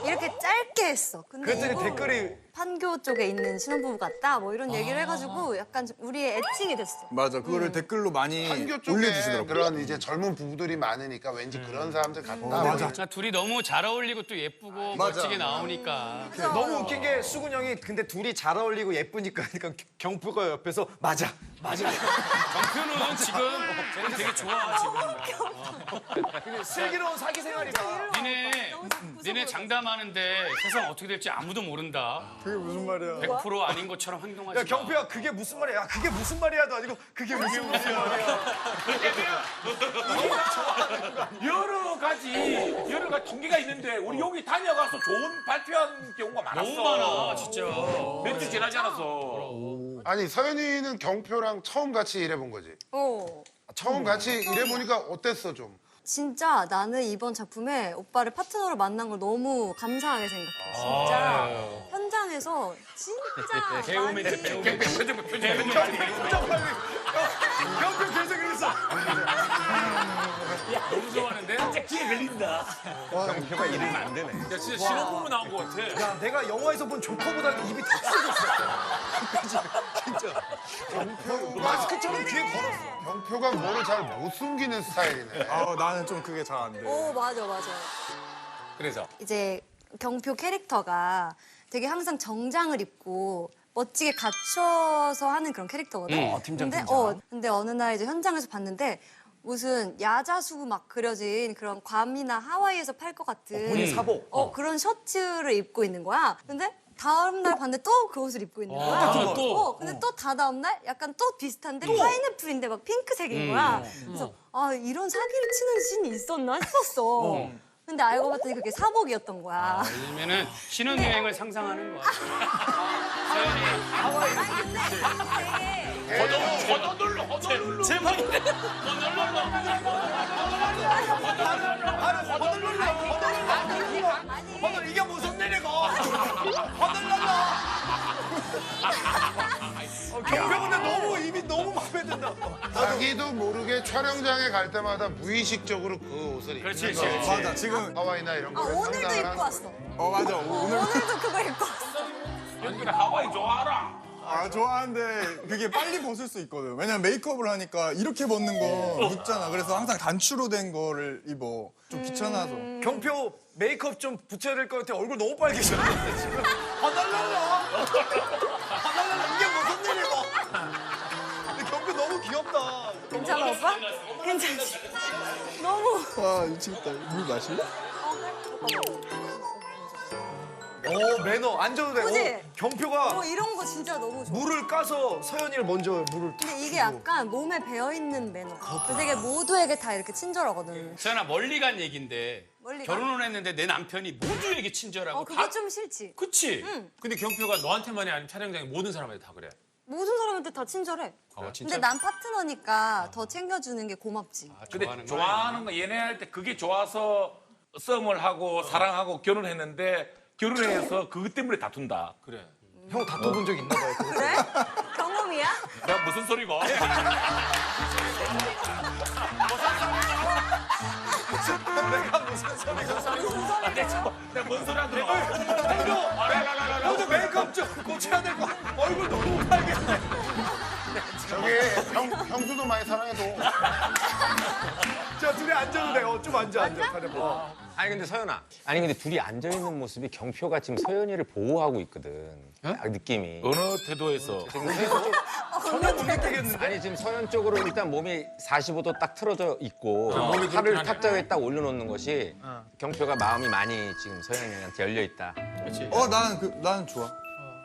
이렇게 짧게 했어. 근데 그랬더니 이거 댓글이 판교 쪽에 있는 신혼부부 같다 뭐 이런 얘기를 해가지고 약간 우리의 애칭이 됐어. 맞아. 그거를 댓글로 많이 판교 쪽에 그런 이제 젊은 부부들이 많으니까 왠지 그런 사람들 같다. 그러니까 둘이 너무 잘 어울리고 또 예쁘고 멋지게 나오니까. 너무 웃긴 게 수근 형이 근데 둘이 잘 어울리고 예쁘니까 그러니까 경표가 옆에서 맞아. 경표는 지금 쟤는 되게 좋아 지금. 슬기로운 사기 생활이다. 니네 장담하는데 세상 어떻게 될지 아무도 모른다. 그게 무슨 말이야? 100% 아닌 것처럼 행동하지 야 마. 경표야 그게 무슨 말이야? 야 그게 무슨 말이야도 아니고 그게 무슨 말이야? 여러 가지 통계가 있는데 우리 여기 다녀가서 좋은 발표한 경우가 많았어. 너무 많아 진짜. 몇 주 지나지 않았어. 아니 서현이는 경표랑 처음 같이 일해본 거지. 처음 같이 일해보니까 어땠어 좀? 진짜 나는 이번 작품에 오빠를 파트너로 만난 걸 너무 감사하게 생각해. 진짜 현장에서 진짜 배우면 많이 경표 계속 그랬어. 너무 좋아하는데? 진짜 귀에 걸린다. 경표가 이러면 안 되네. 야 진짜 신혼부부 나온 것 같아. 야 내가 영화에서 본 조커보다 입이 더 쓰고 있어. 경표가 마스크처럼 귀에 걸었어. 경표가 뭐를 잘 못 숨기는 스타일이네. 나는 좀 그게 잘 안 돼. 맞아. 그래서 이제 경표 캐릭터가 되게 항상 정장을 입고 멋지게 갖춰서 하는 그런 캐릭터거든. 팀장. 근데 어느 날 이제 현장에서 봤는데 무슨 야자수 막 그려진 그런 괌이나 하와이에서 팔 것 같은 본인 사복. 그런 셔츠를 입고 있는 거야. 근데 다음 날 봤는데 또 그 옷을 입고 있는 거야. 근데 또 다다음 날 약간 또 비슷한데 파인애플인데 막 핑크색인 거야. 그래서 아 이런 사기를 치는 신이 있었나 싶었어. 근데 알고 봤더니 그게 사복이었던 거야. 요즘에는 신혼여행을 상상하는 거야. 허덜룰루. 제목이네. 허덜 이게 무슨 일이고? 허덜랄라. 경병인데 너무 입이 너무 마음에 든다. 자기도 모르게 촬영장에 갈 때마다 무의식적으로 그 옷을 입는 거야. 맞아, 지금. 하와이나 이런 거를 오늘도 상상을 입고 하는 왔어. 맞아. 오늘도 그거 입고 왔어. 연준이 하와이 좋아하라. 아, 좋아하는데 그게 빨리 벗을 수 있거든. 왜냐면 메이크업을 하니까 이렇게 벗는 거 묻잖아. 그래서 항상 단추로 된 거를 입어. 좀 귀찮아서. 경표 메이크업 좀 붙여야 될 것 같아. 얼굴 너무 빨개졌는데 지금. 허덜랄라. 이게 무슨 일이고? 근데 경표 너무 귀엽다. 괜찮아 오빠? 괜찮지? 너무. 와, 미치겠다. 물 마실래? 오 매너 앉아도 돼. 그치? 경표가 이런 거 진짜 너무 좋아. 물을 까서 서연이를 먼저 물을. 근데 이게 약간 몸에 배어있는 매너. 되게 모두에게 다 이렇게 친절하거든. 서연아 멀리 간 얘긴데 멀리 가? 결혼을 했는데 내 남편이 모두에게 친절하고 그게 좀 싫지. 그치? 근데 경표가 너한테만이 아니면 촬영장에 모든 사람한테 다 그래. 모든 사람한테 다 친절해. 근데 난 파트너니까 더 챙겨주는 게 고맙지. 근데 좋아하는 거 연애할 때 그게 좋아서 썸을 하고 사랑하고 결혼했는데 결혼해서 그것 때문에 다툰다. 그래. 형 다퉈본 적 있나 봐요. 그래? 경험이야? 나 무슨 소리고? 내가 무슨 소리가? 내가 뭔 소리 하는 형도 메이크업 좀 고쳐야 될 거. 얼굴 너무 빨개네. 저기 형수도 많이 사랑해도. 자 둘이 앉아도 돼. 좀 앉아. 가려봐. 아니 근데 서연아, 아니 근데 둘이 앉아 있는 모습이 경표가 지금 서연이를 보호하고 있거든. 딱 느낌이. 어느 태도에서? 전혀 못 느끼겠는데. 아니 지금 서연 쪽으로 일단 몸이 45도 딱 틀어져 있고 몸이 팔을 그렇게 탑자에 딱 올려놓는 것이 경표가 마음이 많이 지금 서연이한테 열려 있다. 그렇지. 나는 좋아.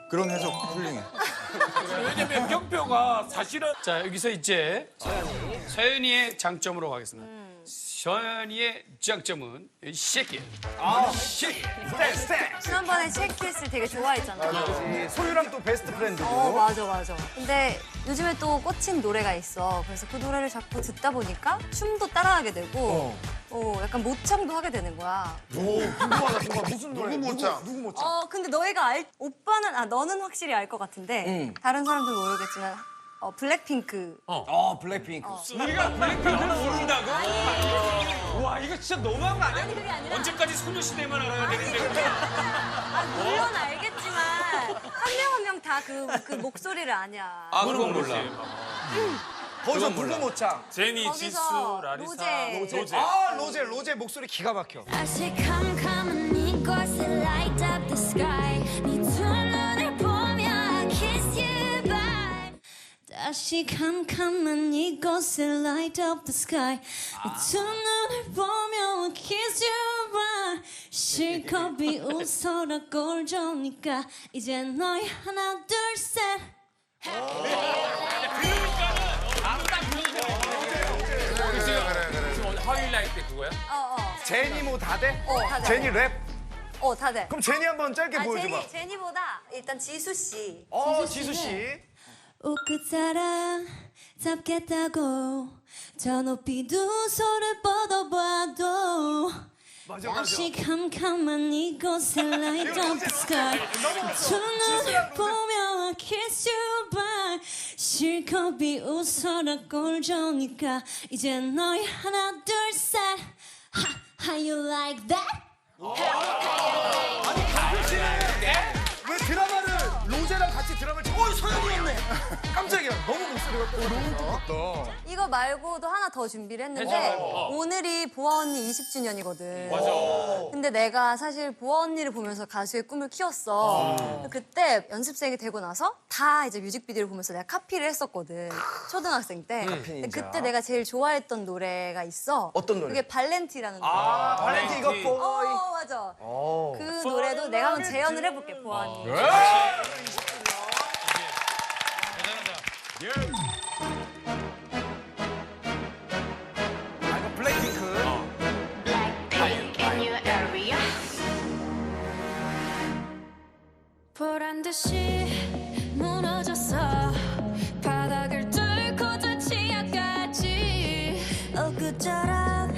그런 해석 훌륭해. 왜냐면 경표가 사실은 자 여기서 이제 서연이의 장점으로 가겠습니다. 서연이의 장점은 쉐킷. 쉐킷. 지난번에 쉐킷을 되게 좋아했잖아. 소유랑 또 베스트 프렌드고. 맞아. 근데 요즘에 또 꽂힌 노래가 있어. 그래서 그 노래를 자꾸 듣다 보니까 춤도 따라하게 되고, 약간 모창도 하게 되는 거야. 오, 궁금하다. 무슨 노래? 누구 모창? 누구 모창? 근데 오빠는, 너는 확실히 알 것 같은데, 다른 사람들은 모르겠지만, 블랙핑크. 블랙핑크. 우리가 블랙핑크를 모른다고? 와 이거 진짜 너무한 거 아니야? 아니, 그게 아니라. 언제까지 소녀시대만 알아야 되는데? 물론 알겠지만, 한 명 한 명 다 그 목소리를 아냐. 그건 몰라. 거기서 누구 모창? 제니, 거기서 지수, 라리사, 로제. 로제 목소리 기가 막혀. 다시 캄캄한 이곳에 light up the sky 네 두 눈을 보며 I kiss you bye 다시 캄캄한 이곳에 light up the sky 네 두 눈을 보며 I kiss you bye 실컷 비웃어라 꼴 좋으니까 이제 너희 하나 둘셋 지금 하이라이트 때 그거야? 제니 뭐 다 돼? 다 돼. 제니 랩? 다 돼. 그럼 제니 한번 짧게 보여줘봐. 제니보다 일단 지수 씨. 지수 씨. 옷끝 따라 잡겠다고 저 높이 두 손을 뻗어봐도 맞아. 다시 캄캄한 이곳에 light up the sky 두 눈을 보며 I kiss you bye 실컷 비웃어라 꼴 좋으니까 이제 너희 하나 둘셋 How you like that? 아니 경표 씨는 왜 드라마를 로제랑 같이 드라마를 서연이었네. 깜짝이야. 너무 목소리가 너무 똑같다. 이거 그거 말고도 하나 더 준비를 했는데 해줘. 오늘이 보아 언니 20주년이거든. 맞아. 근데 내가 사실 보아 언니를 보면서 가수의 꿈을 키웠어. 그때 연습생이 되고 나서 다 이제 뮤직비디오를 보면서 내가 카피를 했었거든. 초등학생 때. 근데 그때 내가 제일 좋아했던 노래가 있어. 어떤 노래? 그게 발렌티라는 노래. 발렌티 이거 보이. 맞아. 그 노래도 내가 한번 재현을 해볼게, 보아 언니. 이거 블랙핑크. 보란 듯이 무너졌어 바닥을 뚫고 저 치아까지 엊그처럼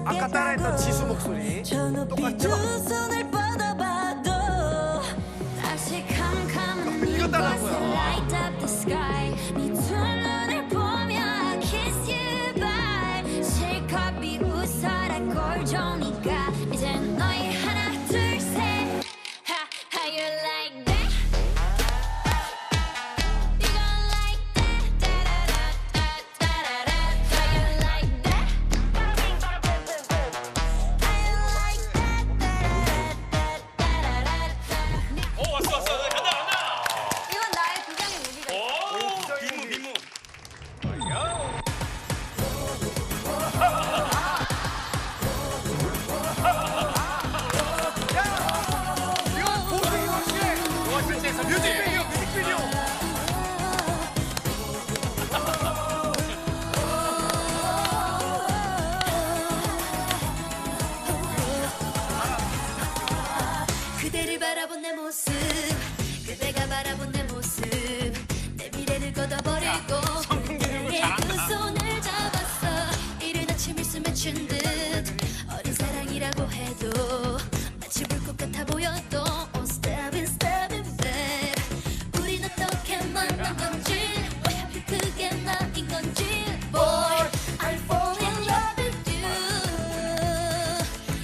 아까 따라했던 지수 목소리. 저 높이 두 손을 뻗어봐도 다시 캄캄한 이거 따라하고요. Light up the sky 네 두 눈을 보며 I kiss you bye 실컷 비웃어라 꼴좋으니까 이젠 너희 하나 둘셋 How you like that? You gon' like that? Da-da-da-da-da-da-da. How you like that? How you like that? Da-da-da-da-da-da-da. 왔어 간다. 이건 나의 비장의 무기가 있어. 빈무. 뮤직비디오. 그대를 바라본 내 모습 그대가 바라본 내 모습 내 미래를 걷어버리고 내 두 손을 잡았어 이른 아침을 스며춘 듯 어린 사랑이라고 해도 마치 불꽃 같아 보여도 Oh step in babe 우린 어떻게 만난 건지 왜 하필 그게 나인 건지 Boy I fall in love with you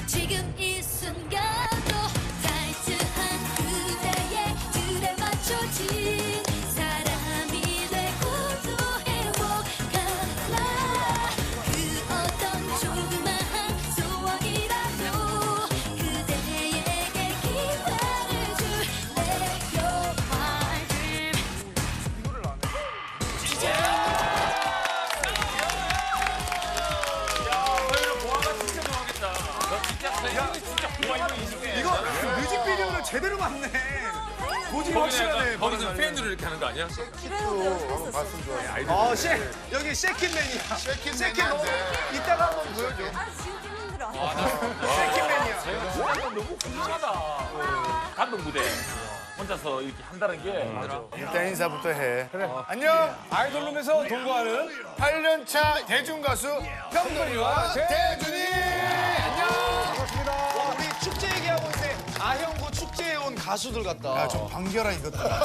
지금 이 순간도 타이트한 그대의 줄에 맞춰진 사람이 되고도 행복할라 그 어떤 조그마한 소원이라도 그대에게 기회를 줄래요 my dream 서유는 보아가 진짜 좋아하겠다. 너 진짜 서유는 진짜 보아 이거 인식해. 이거 뮤직비디오를 제대로 봤네. 고집이 확실하네. 거기서 팬들을 이렇게 하는 거 아니야? 봤으면 좋아요. 여기 쉐킷맨이야. 쉐킷맨인데. 이따가 한번 보여줘. 아, 진짜 힘들어. 쉐킷맨이야. 진짜 너무 훌륭하다. 감독 무대 혼자서 이렇게 한다는 게 일단 인사부터 해. 안녕. 아이돌룸에서 동거하는 8년차 대중가수 형돈이와 대준이. 안녕. 반갑습니다. 우리 축제 얘기하고 있는데 아형구 축제에 온 가수들 같다. 야, 좀 반겨라 이것들아.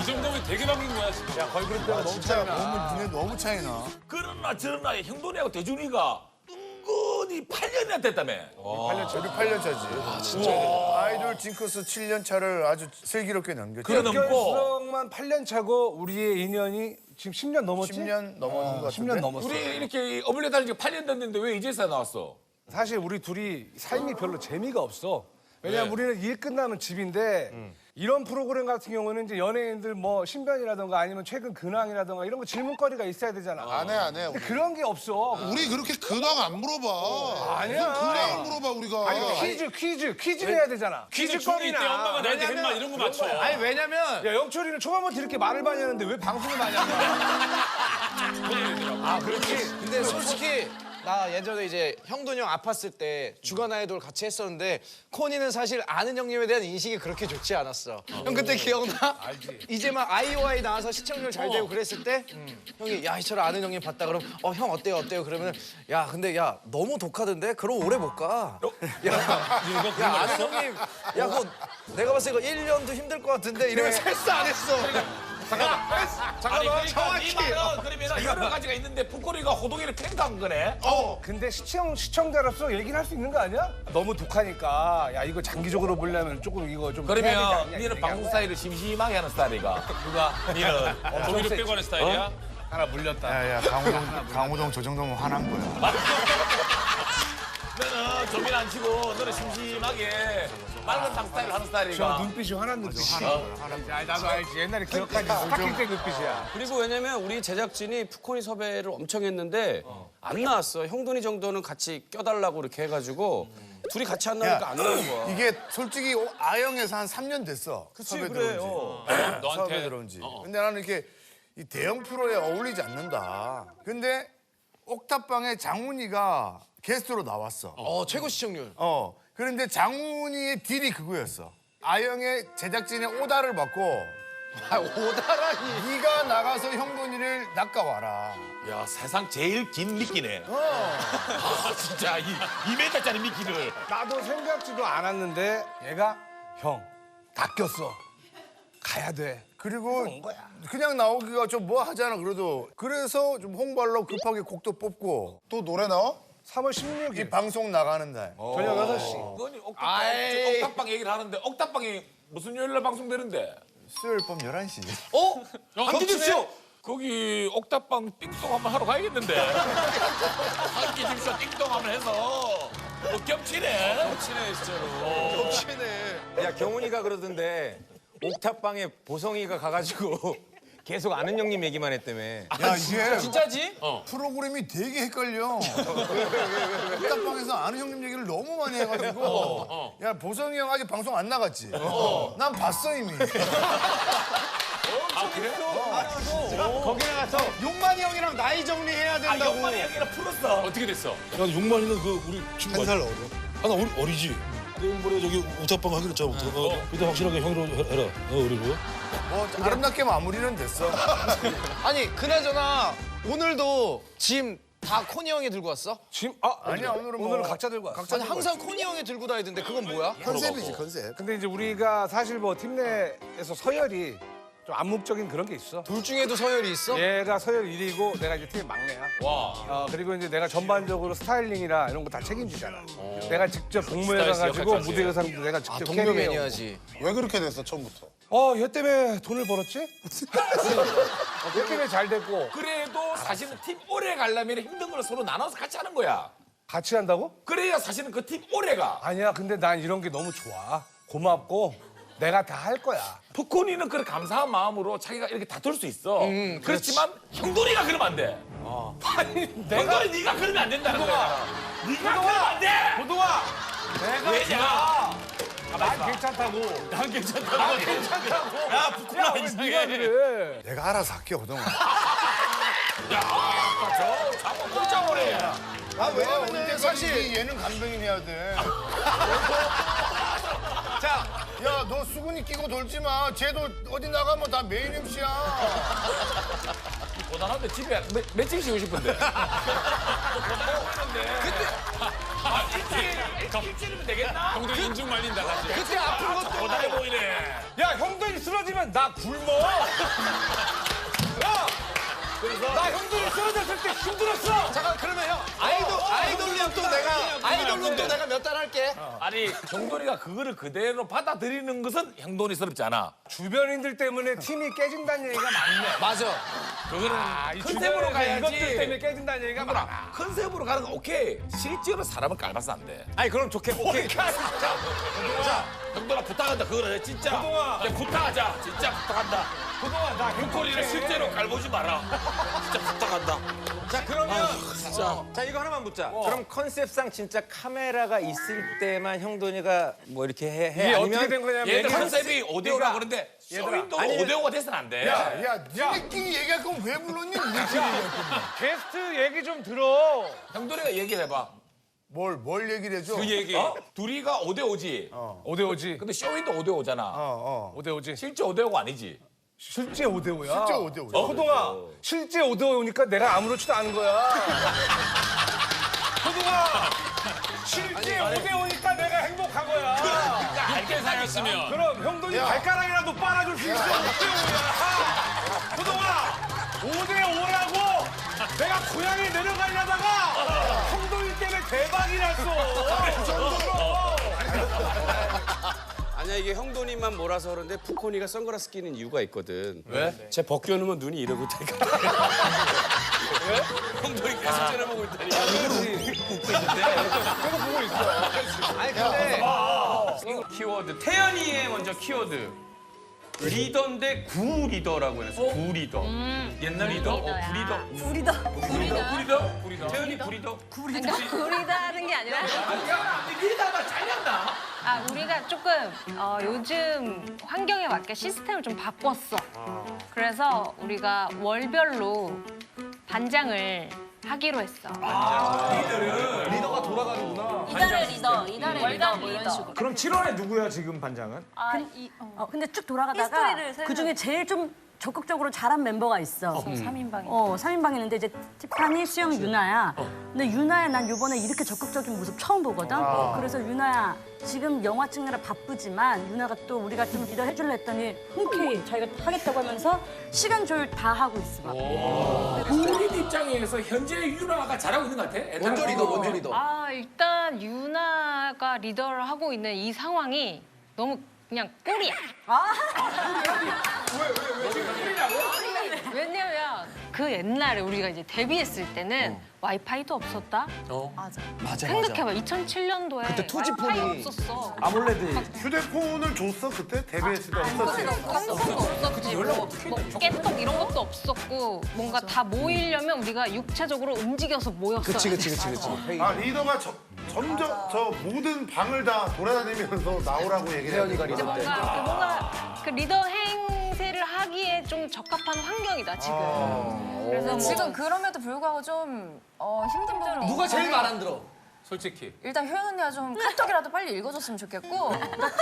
이 정도면 되게 바뀐 거야 지금. 야, 걸그룹 때가 너무 진짜 차이나. 너무 눈에 너무 차이 나. 그러나 저러나 형돈이하고 대준이가 은근히 8년이나 됐다며. 8년 우리 8년차지. 진짜. 아이돌 징크스 7년 차를 아주 슬기롭게 넘겼죠. 그래 넘고 수석만 8년 차고 우리의 인연이 지금 10년 넘었지? 10년 넘었는 것 같은데. 10년 넘었어. 우리 이렇게 어블레 달린 지 8년 됐는데 왜 이제서야 나왔어? 사실 우리 둘이 삶이 별로 재미가 없어. 왜냐면 우리는 일 끝나면 집인데 이런 프로그램 같은 경우는 이제 연예인들 뭐 신변이라든가 아니면 최근 근황이라든가 이런 거 질문거리가 있어야 되잖아. 안 해. 근데 그런 게 없어. 우리 그렇게 근황 안 물어봐. 아니야. 근황 물어봐 우리가. 아니 퀴즈 내야 되잖아. 퀴즈 중이 때 엄마가 나한테 했나 이런 거 맞춰. 아니 왜냐면 야 영철이는 초반부터 이렇게 말을 많이 하는데 왜 방송을 많이 하는 거야? 아 그렇지. 근데 솔직히 나 예전에 이제 형돈이 형 아팠을 때 주간 아이돌 같이 했었는데 코니는 사실 아는 형님에 대한 인식이 그렇게 좋지 않았어. 형 그때 기억나? 이제 막 아이오아이 나와서 시청률 잘 되고 그랬을 때 형이 야 이처럼 아는 형님 봤다 그럼 형 어때요 그러면은 야 근데 야 너무 독하던데 그럼 오래 못 가. 야 아는 형님 야 그거 내가 봤을 때 이거 1년도 힘들 것 같은데 이러면 셀수 안 했어. 잠깐만 정확히. 그러면 여러 가지가 있는데 북거리가 호동이를 팽당한 거네. 근데 시청자로서 얘기를 할 수 있는 거 아니야? 너무 독하니까 야 이거 장기적으로 보려면 조금 이거 좀 해야 되지 그러면 않냐, 니는 얘기하고. 방송 스타일을 심심하게 하는 스타일이가. 누가? 니는 조미료 빼고 하는 스타일이야? 하나 물렸다. 야야 강호동 저 정도면 화난 거야. 너는 조민 안 치고 너는 심심하게 맑은 탕 스타일 하는 스타일이가. 저 눈빛이 화난 눈빛이야. 나도 알지. 옛날에 기억하지. 스타킹 때 눈빛이야. 그리고 왜냐면 우리 제작진이 푸코니 섭외를 엄청 했는데 안 나왔어. 형돈이 정도는 같이 껴달라고 이렇게 해가지고 둘이 같이 안 나오니까 안 나온 거야. 이게 솔직히 아영에서 한 3년 됐어. 그치, 섭외 그래, 들어온 지. 섭외 들어온 지. 근데 나는 이렇게 이 대형 프로에 어울리지 않는다. 근데 옥탑방에 장훈이가 게스트로 나왔어. 최고 시청률. 그런데 장훈이의 딜이 그거였어. 아영의 제작진의 오다를 받고 오다라니. 네가 나가서 형돈이를 낚아와라. 야 세상 제일 긴 미끼네. 아 진짜 2m짜리 미끼를. 나도 생각지도 않았는데 얘가 형 다 꼈어. 가야 돼. 그리고 그냥 나오기가 좀 뭐 하잖아 그래도. 그래서 좀 홍보하려고 급하게 곡도 뽑고. 또 노래 나와? 3월 16일. 이 방송 나가는 날. 저녁 6시. 그거니 옥탑방 얘기를 하는데 옥탑방이 무슨 요일날 방송되는데? 수요일 밤 11시. 한끼 줍쇼! 거기 옥탑방 띵동 한번 하러 가야겠는데. 한끼 줍쇼 띵동 한번 해서 뭐 겹치네. 겹치네 진짜로. 겹치네. 야 경훈이가 그러던데 옥탑방에 보성이가 가가지고 계속 아는 형님 얘기만 했다며. 야 이게 진짜지? 프로그램이 되게 헷갈려. 옥탑방에서 아는 형님 얘기를 너무 많이 해가지고. 야 보성이 형 아직 방송 안 나갔지? 난 봤어 이미. 아 그래? 거기 나가서 용만이 형이랑 나이 정리해야 된다고. 용만이 형이랑 풀었어. 어떻게 됐어? 야, 용만이는 그 우리 친구 한 살 어려. 하나 어리지. 내일모레 저기 우탑방 하기로 했잖아. 그때 확실하게 형으로 해라. 우리로. 뭐 아름답게 마무리는 됐어. 아니 그나저나 오늘도 짐 다 코니 형이 들고 왔어? 짐? 아니야 오늘은 각자 들고 왔어. 아니 항상 코니 형이 들고 다니던데 그건 뭐야? 컨셉이지 컨셉. 근데 이제 우리가 사실 뭐 팀 내에서 서열이 좀 암묵적인 그런 게 있어. 둘 중에도 서열이 있어? 얘가 서열 1위고 내가 이제 팀의 막내야. 와. 그리고 이제 내가 전반적으로 스타일링이나 이런 거 다 책임지잖아. 내가 직접 동무회 스타일리스트 가가지고 역할까지. 무대 의상도 내가 직접 동료 캐리해오고. 매니아지. 왜 그렇게 됐어 처음부터? 얘 때문에 돈을 벌었지? 얘 때문에 잘 됐고. 그래도 사실은 팀 오래 가려면 힘든 걸 서로 나눠서 같이 하는 거야. 같이 한다고? 그래야 사실은 그 팀 오래 가. 아니야, 근데 난 이런 게 너무 좋아. 고맙고 내가 다 할 거야. 푸코니는 그런 감사한 마음으로 자기가 이렇게 다툴 수 있어. 그렇지만 형돈이가 그러면 안 돼. 아니, 형돈이 네가 그러면 안 된다는 거야. 네가 그러면 안 돼. 호동아, 내가 왜냐? 난 괜찮다고. 난 괜찮다고. 난 괜찮다고. 야, 푸코나 왜 이상해. 네가 그래? 내가 알아서 할게 호동아. 야, 저 자꾸 꼴짝거려. 왜 언제 사실 얘는 감독인 해야 돼. 자, 야 너 수근이 끼고 돌지 마. 쟤도 어디 나가면 다 메인 MC야. 고단한데 집에 며칠 쉬고 싶은데. 근데 일주일이면 되겠나? 형들 인중 말린다 다시. 그때 아픈 것도 고단해 보이네. 야, 형들이 쓰러지면 나 굶어. 야, 나 형들이 쓰러졌을 때 힘들었어. 잠깐 그러면 형 아이돌룸도 내가 몇 달 할게. 아니 형돈이가 그거를 그대로 받아들이는 것은 형돈이스럽지 않아. 주변인들 때문에 팀이 깨진다는 얘기가 많네. 맞아. 그거는 이 컨셉으로 주변에서 가야지. 이것들 때문에 깨진다는 얘기가 많아. 컨셉으로 가는 건 오케이. 실제로 사람을 깔봐서 안 돼. 아니 그럼 오케이. 자, 형돈아 부탁한다. 그거는 진짜. 호동아. 야, 부탁하자. 진짜 부탁한다. 호동아, 나 푸코니를 실제로 깔보지 마라. 진짜 부탁한다. 자 그러면 자 이거 하나만 묻자. 그럼 컨셉상 진짜 카메라가 있을 때만 형돈이가 뭐 이렇게 해? 이게 아니면 어떻게 된 거냐면 얘들 얘기- 컨셉이 5대5라고 그러는데 쇼윈도가 5대5가 돼서는 안 돼. 야, 니네끼리 얘기할 거면 왜 불렀니? 니네끼리 얘기할 거면. 게스트 얘기 좀 들어. 형돈이가 얘기를 해봐. 뭘 얘기를 해줘? 그 얘기. 둘이가 5대5지. 5대5지. 근데 쇼윈도 5대5잖아. 5대5지. 실제 5대5가 아니지. 실제 5대5야. 실제 5대5. 호동아, 실제 5대5니까 내가 아무렇지도 않은 거야. 호동아, 실제 5대5니까 내가 행복한 거야. 알게 사귀었으면. 그럼 형돈이 발가락이라도 빨아줄 수 있어. 5대5야. 호동아, 5대5라고 내가 고향에 내려가려다가 형돈이 때문에 대박이 났어. 그 정도로. 아니야 이게 형돈이만 몰아서 그런데 푸코니가 선글라스 끼는 이유가 있거든. 왜? 쟤 벗겨놓으면 눈이 이러고 있다니까. 왜? 형돈이 계속 째려보고 있다니까. 웃고 있는데. 계속 보고 있어. 아니 근데 키워드 태연이의 먼저 키워드. 리더인데 구 리더라고 해서 구 리더. 옛날 리더? 부리다. 구리더? 태연이 구리더? 구리다는 게 아니라 리더가 잘렸나? 우리가 조금 요즘 환경에 맞게 시스템을 좀 바꿨어. 그래서 우리가 월별로 반장을 하기로 했어. 리더가 돌아가는구나. 이달의 리더, 이달의 리더 뭐 이런 식으로. 그럼 7월에 누구야 지금 반장은? 근데 쭉 돌아가다가 그 중에 제일 좀 적극적으로 잘한 멤버가 있어. 3인방이. 3인방이 있는데 이제 티파니, 수영, 유나야. 근데 유나야 난 요번에 이렇게 적극적인 모습 처음 보거든. 그래서 유나야 지금 영화 찍느라 바쁘지만 유나가 또 우리가 좀 리더 해줄래 했더니 흔쾌히 자기가 하겠다고 하면서 시간 조율 다 하고 있어. 막. 우리 입장에서 현재 유나가 잘하고 있는 것 같아? 원조 리더. 일단 유나가 리더를 하고 있는 이 상황이 너무 그냥 꿀이야. 왜냐면 그 옛날에 우리가 이제 데뷔했을 때는 와이파이도 없었다. 맞아. 생각해봐, 2007년도에 그때 투지폰이 와이파이 없었어. 아몰레드. 휴대폰을 줬어 그때 데뷔했을 때 없었지. 없었지. 뭐 깨톡 이런 것도 없었고 뭔가 다 모이려면 우리가 육체적으로 움직여서 모였어요. 그치. 아 리더가 점점 저 모든 방을 다 돌아다니면서 나오라고 얘기를 태연이가 해요. 이제 뭔가 그 리더 행세를 하기에 좀 적합한 환경이다 지금. 그래서 뭐 지금 그럼에도 불구하고 좀 힘든 부분이 누가 제일 말 안 들어? 솔직히. 일단 효연 언니가 좀 카톡이라도 빨리 읽어줬으면 좋겠고.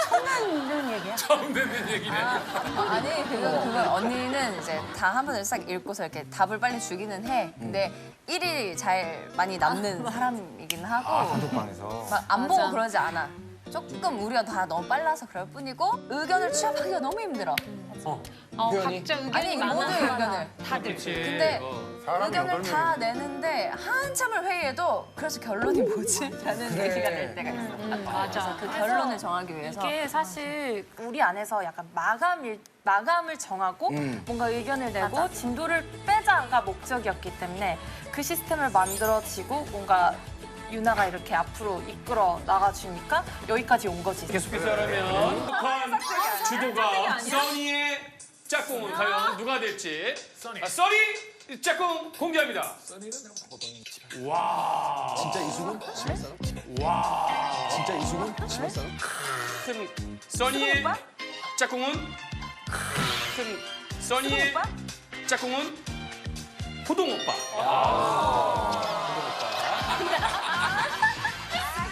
처음 듣는 얘기야. 처음 듣는 얘기네. 아니 그건 언니는 이제 다 한 번을 싹 읽고서 이렇게 답을 빨리 주기는 해. 근데 일이 잘 많이 남는 사람이긴 하고. 단톡방에서. 막 안 보고 그러지 않아. 조금 우리가 다 너무 빨라서 그럴 뿐이고 의견을 취합하기가 너무 힘들어. 각자 의견이 아니 많아. 모든 의견을. 다들. 근데 의견을 다 내는데 한참을 회의해도 그래서 결론이 뭐지? 라는 얘기가 될 때가 있어. 맞아. 그 결론을 정하기 위해서. 이게 사실 우리 안에서 약간 마감을 정하고 뭔가 의견을 내고 진도를 빼자가 목적이었기 때문에 그 시스템을 만들어지고 뭔가 유나가 이렇게 앞으로 이끌어 나가주니까 여기까지 온 거지. 계속해서 하라면 북한 주도가 써니의 짝꿍은 과연 누가 될지. 써니 짝꿍 공개합니다. 와. 진짜 이수근? 와. 진짜 이수근? 집안 사람? 써니의 짝꿍은 써니의 짝꿍은 호동 오빠.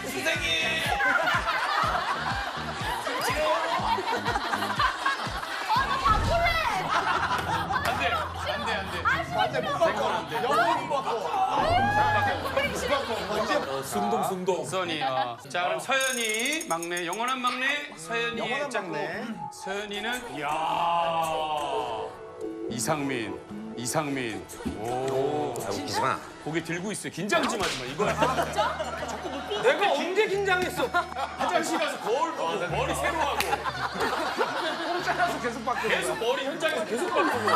선생님. 안돼 못 바꿔. 영원히 못 바꿔. 순동. 써니. 자 그럼 서연이 막내 영원한 막내 서연이의 짝꿍. 서연이는 이상민. 오. 웃기지 마. 고개 들고 있어요. 긴장 좀 하지 마. 이거. 자꾸 못 보고. 내가 언제 긴장했어? 화장실 가서 거울 보고 머리 새로 하고. 공짜라서 계속 바뀌고. 계속 머리 현장에서 계속 바꾸고.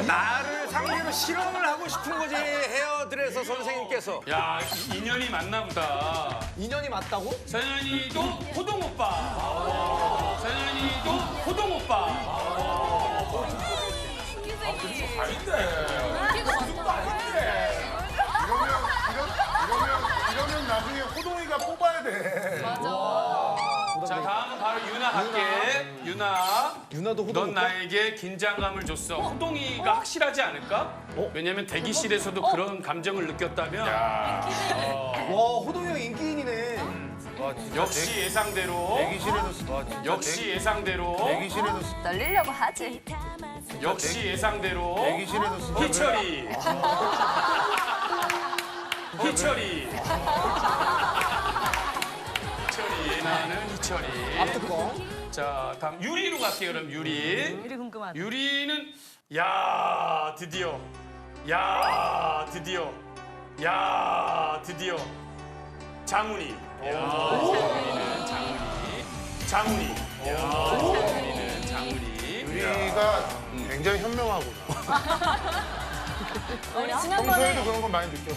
나를 상대로 실험을 하고 싶은 거지 헤어드레서 선생님께서. 야 인연이 맞나 보다. 인연이 맞다고? 서연이도 호동 오빠. 서연이도 호동 오빠. 이러면 나중에 호동이가 뽑아야 돼. 자 다음은 바로 유나 갈게. 유나도 호동. 넌 나에게 긴장감을 줬어. 호동이가 확실하지 않을까? 왜냐면 대기실에서도 그런 감정을 느꼈다면. 와 호동이 형 인기인이네. 역시 예상대로. 대기실에서 역시 예상대로. 대기실에서 날리려고 하지. 역시 예상대로. 대기실에서 희철이. 희철이. 나는 희철이. 앞특공. 자 다음 유리로 갈게요. 그럼 유리. 유리 궁금하다. 유리는 드디어 장훈이. 유리는 장훈이. 장훈이. 장훈이는 장훈이. 유리가 굉장히 현명하구나. 우리 평소에도 그런 거 많이 느껴.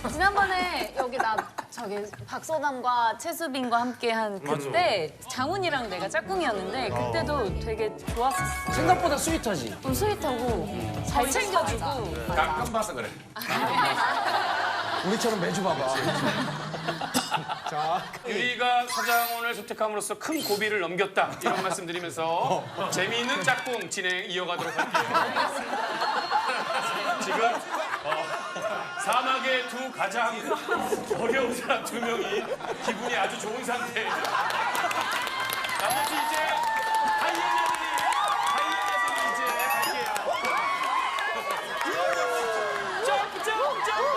지난번에 여기 나 저기 박소담과 최수빈과 함께한 그때 장훈이랑 내가 짝꿍이었는데 그때도 되게 좋았었어. 생각보다 스윗하지. 스윗하고 잘 챙겨주고. 가끔 봐서 그래. 우리처럼 매주 봐봐. 자, 유리가 서장훈을 선택함으로써 큰 고비를 넘겼다. 이런 말씀 드리면서 재미있는 짝꿍 진행 이어가도록 할게요. 지금 사막의 두 가장 어려운 사람 2명이 기분이 아주 좋은 상태예요. 나머지 이제 하이에나들이 이제 갈게요. 점프 점프 점프.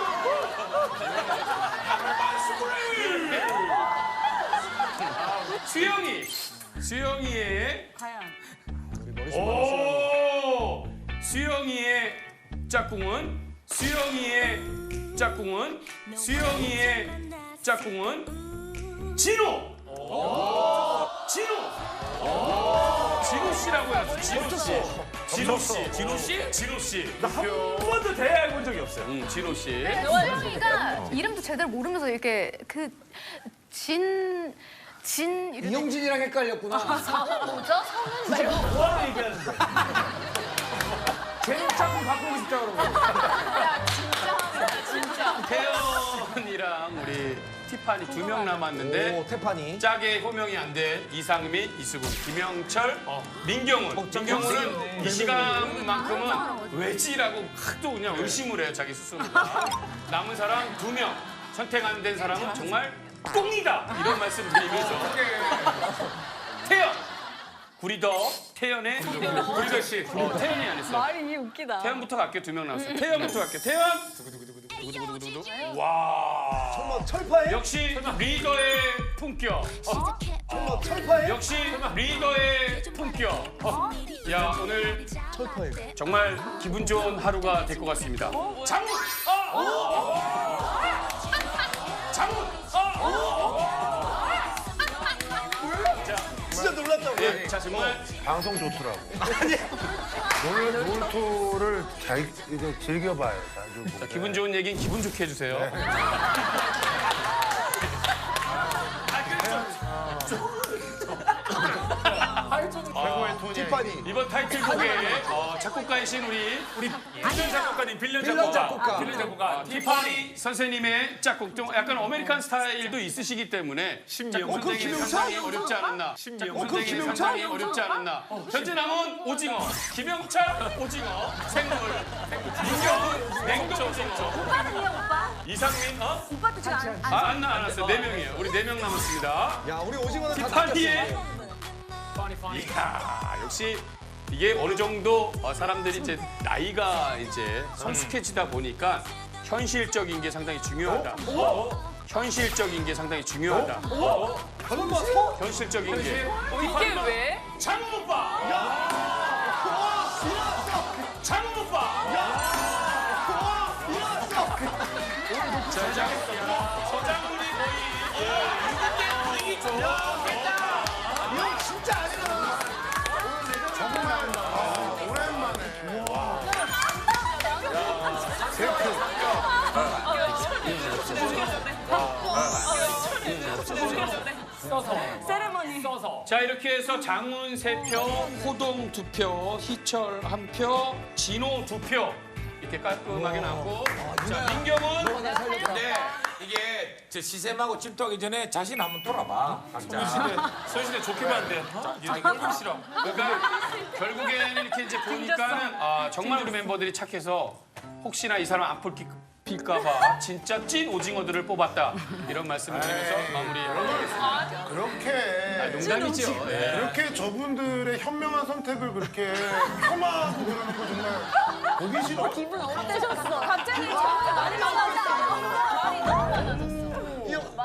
수영이의 과연 오 수영이의 짝꿍은 진호 진호 씨라고 해서 진호 씨 나 한 번도 대화해 본 적이 없어요. 진호 씨 수영이가 이름도 제대로 모르면서 이렇게 이영진이랑 헷갈렸구나. 뭐죠? 성은 말고 뭐 하는 얘기하는데? 쟤는 짝꿍 바꾸고 싶다 그러고. 진짜. 태연이랑 우리 티파니 2명 남았는데 태파니. 짝에 호명이 안 된 이상민, 이수근, 김영철, 민경훈. 민경훈은 이 시간만큼은 왜지라고 하도 그냥 의심을 해요, 자기 스스로가. 남은 사람 2명. 선택 안 된 사람은 정말 꽁이다! 이런 말씀 드리면서. 태연! 구리더, 태연의 구리더 씨. 태연이 안 했어. 말이 웃기다. 태연부터 갈게요. 2명 나왔어요. 태연부터 갈게요. 태연! 와. 철파에? 역시 리더의 품격. 철파에? 역시 리더의 품격. 야, 오늘 정말 기분 좋은 하루가 될 것 같습니다. 장훈! 장훈! 진짜 놀랐다고. 네, 자, 정말 방송 좋더라고. 놀토를 잘 이제 즐겨봐요. 자, 기분 좋은 얘기는 기분 좋게 해주세요. 최고의 톤이. 티파니. 이번 타이틀곡의 작곡가이신 우리 빌런 작곡가님, 빌런 작곡가 티파니 선생님의 짝곡 좀 약간 아메리칸 스타일도 있으시기 때문에 작곡 선생님이 상당히 어렵지 않았나. 선생님이 상당히 어렵지 않았나. 현재 남은 오징어, 김영철 오징어, 생물, 민경훈 냉동 오징어. 오빠는요, 오빠? 이상민, 오빠도 지금 안 나왔어요. 4명이에요. 우리 4명 남았습니다. 야, 우리 오징어는 다 티파니의 이야, 역시 이게 어느 정도 사람들이 이제 나이가 이제 성숙해지다 보니까 현실적인 게 상당히 중요하다. 현실적인 게 상당히 중요하다. 현실적인 게. 이게 왜? 장훈 오빠! 장훈 오빠! 서장훈이 거의 이거 진짜 아니잖아. 정말 오랜만에. 세레머니. 자, 이렇게 해서 장훈 3표, 호동 2표, 희철 1표, 진호 2표 이렇게 깔끔하게 나왔고 자, 민경훈 근데 이게 저 시샘하고 질투하기 전에 자신 한번 돌아봐. 소희씨네 좋게 봤는데 자기 얼굴 싫어. 그러니까 결국에는 이렇게 이제 보니까는 정말 우리 멤버들이 착해서 혹시나 이 사람 안 필까봐 진짜 찐 오징어들을 뽑았다 이런 말씀을 드리면서 마무리하도록 하겠습니다. 그렇게 농담이죠. 예. 그렇게 저분들의 현명한 선택을 그렇게 폄하하고 그러는 거 정말 보기 싫어. 기분 어때셨어? 갑자기 많이 많아졌어.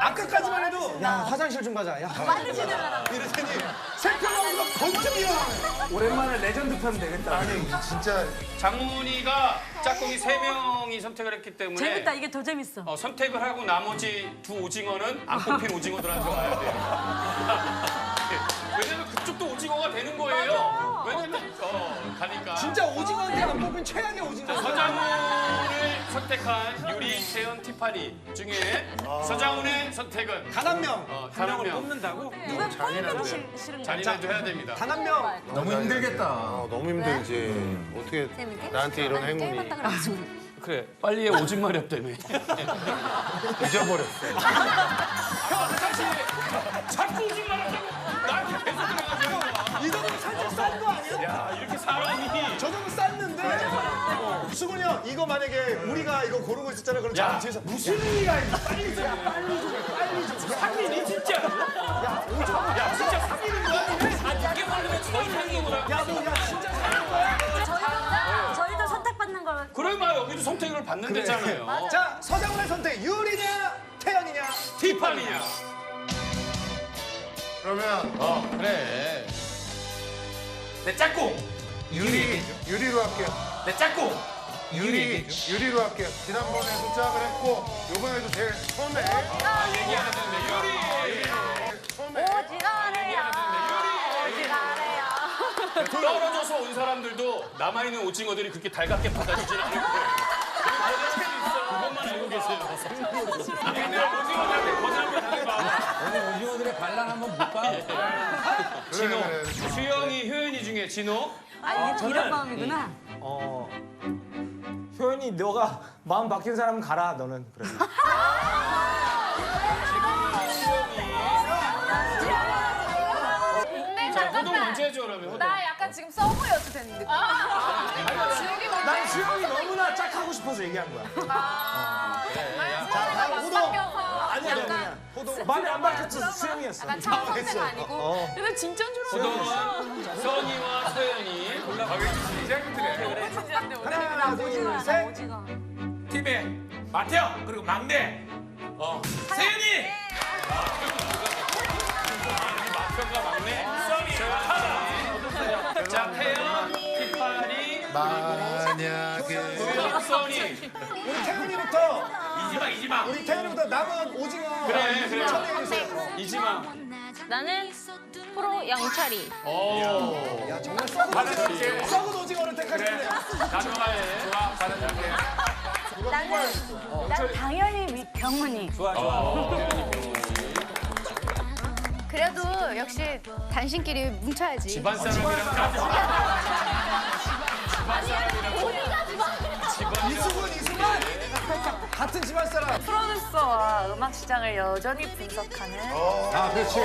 아까까지만 해도 야, 화장실 좀 가자. 야. 만드시느라. 이러더니 세평하고가 번쩍 일어나네. 오랜만에 레전드 편 되겠다. 아니 진짜 장훈이가 짝꿍이 3명이 선택을 했기 때문에 재밌다. 이게 더 재밌어. 선택을 하고 나머지 2 오징어는 안 뽑힌 오징어들한테 와야 돼요. 오징어가 되는 거예요. 왜냐면 가니까. 진짜 오징어한테 안 뽑힌 최악의 오징어. 서장훈을 선택한 유리, 세연, 티파니 중에 서장훈의 선택은 단 한 명. 한 명을 뽑는다고? 잔인해도 해야 됩니다. 단 한 명. 너무 힘들겠다. 너무 힘들지. 어떻게 나한테 이런 행운이. 그래, 빨리 해 오줌 말이 없다며. 잊어버렸어. 자꾸 오줌 말하자고 나한테 계속 그래가지고. 이 정도면 살짝 싼 거 아니야? 야, 이렇게 사람이. 저 정도 쌌는데. 수근이 형, 이거 만약에 우리가 이거 고르고 있었잖아. 그럼 야, 뒤에서 무슨 일이야? 빨리 좀. 상민이 진짜. 야, 진짜 상민인 거야? 이게 모르면 저희 상민인 거야. 야, 너 진짜 사는 거야? 저희도 선택받는 걸. 그러면 여기도 선택을 받는 데잖아요. 자, 서장훈의 선택 유리냐, 태연이냐, 티파니냐. 그러면 그래. 내 짝꿍. 유리로 할게요. 내 짝꿍. 유리로 할게요. 지난번에도 짝을 했고 이번에도 제일 처음에 얘기하는 데 유리. 오지가래요. 오지가래요. 떨어져서 온 사람들도 남아있는 오징어들이 그렇게 달갑게 받아주진 않을 거예요. 그것만 알고 계세요. 근데 오징어들한테 거절하면 하지 마. 오늘 오징어들의 반란 한번 볼까? 진호. 수영이, 효연이 중에 진호. 이런 마음이구나. 효연이 너가 마음 바뀐 사람은 가라. 너는 그래. 자, 호동 먼저 해줘 그러면 호동. 나 약간 지금 서브여도 되는 느낌. 난 수영이 너무나 짝하고 싶어서 얘기한 거야. 자, 호동. 아니야. 호동. 마음이 안 바뀌었어. 수영이었어. 약간 참선생 아니고. 근데 진짜인 줄 알았어. 호동은 선이와 서연이. 하나, 둘, 셋. 팀에 마태형 그리고 막내 세연이. 마태형과 막내 선이. 자, 태연, 티파니, 만약에 선이. 우리 태연이부터. 이지마. 우리 태연이부터 남은 오징어. 그래. 선택해주세요. 이지마. 나는 프로 영철이. 야, 정말 썩은 오징어를 택하셨네. 가져가해. 좋아, 받아줄게. 난 당연히 병문이. 좋아. 그래도 역시 당신끼리 뭉쳐야지. 집안 사람이랑 이수근. 같은 집안 사람. 프로듀서와 음악 시장을 여전히 분석하는. 아, 그렇지.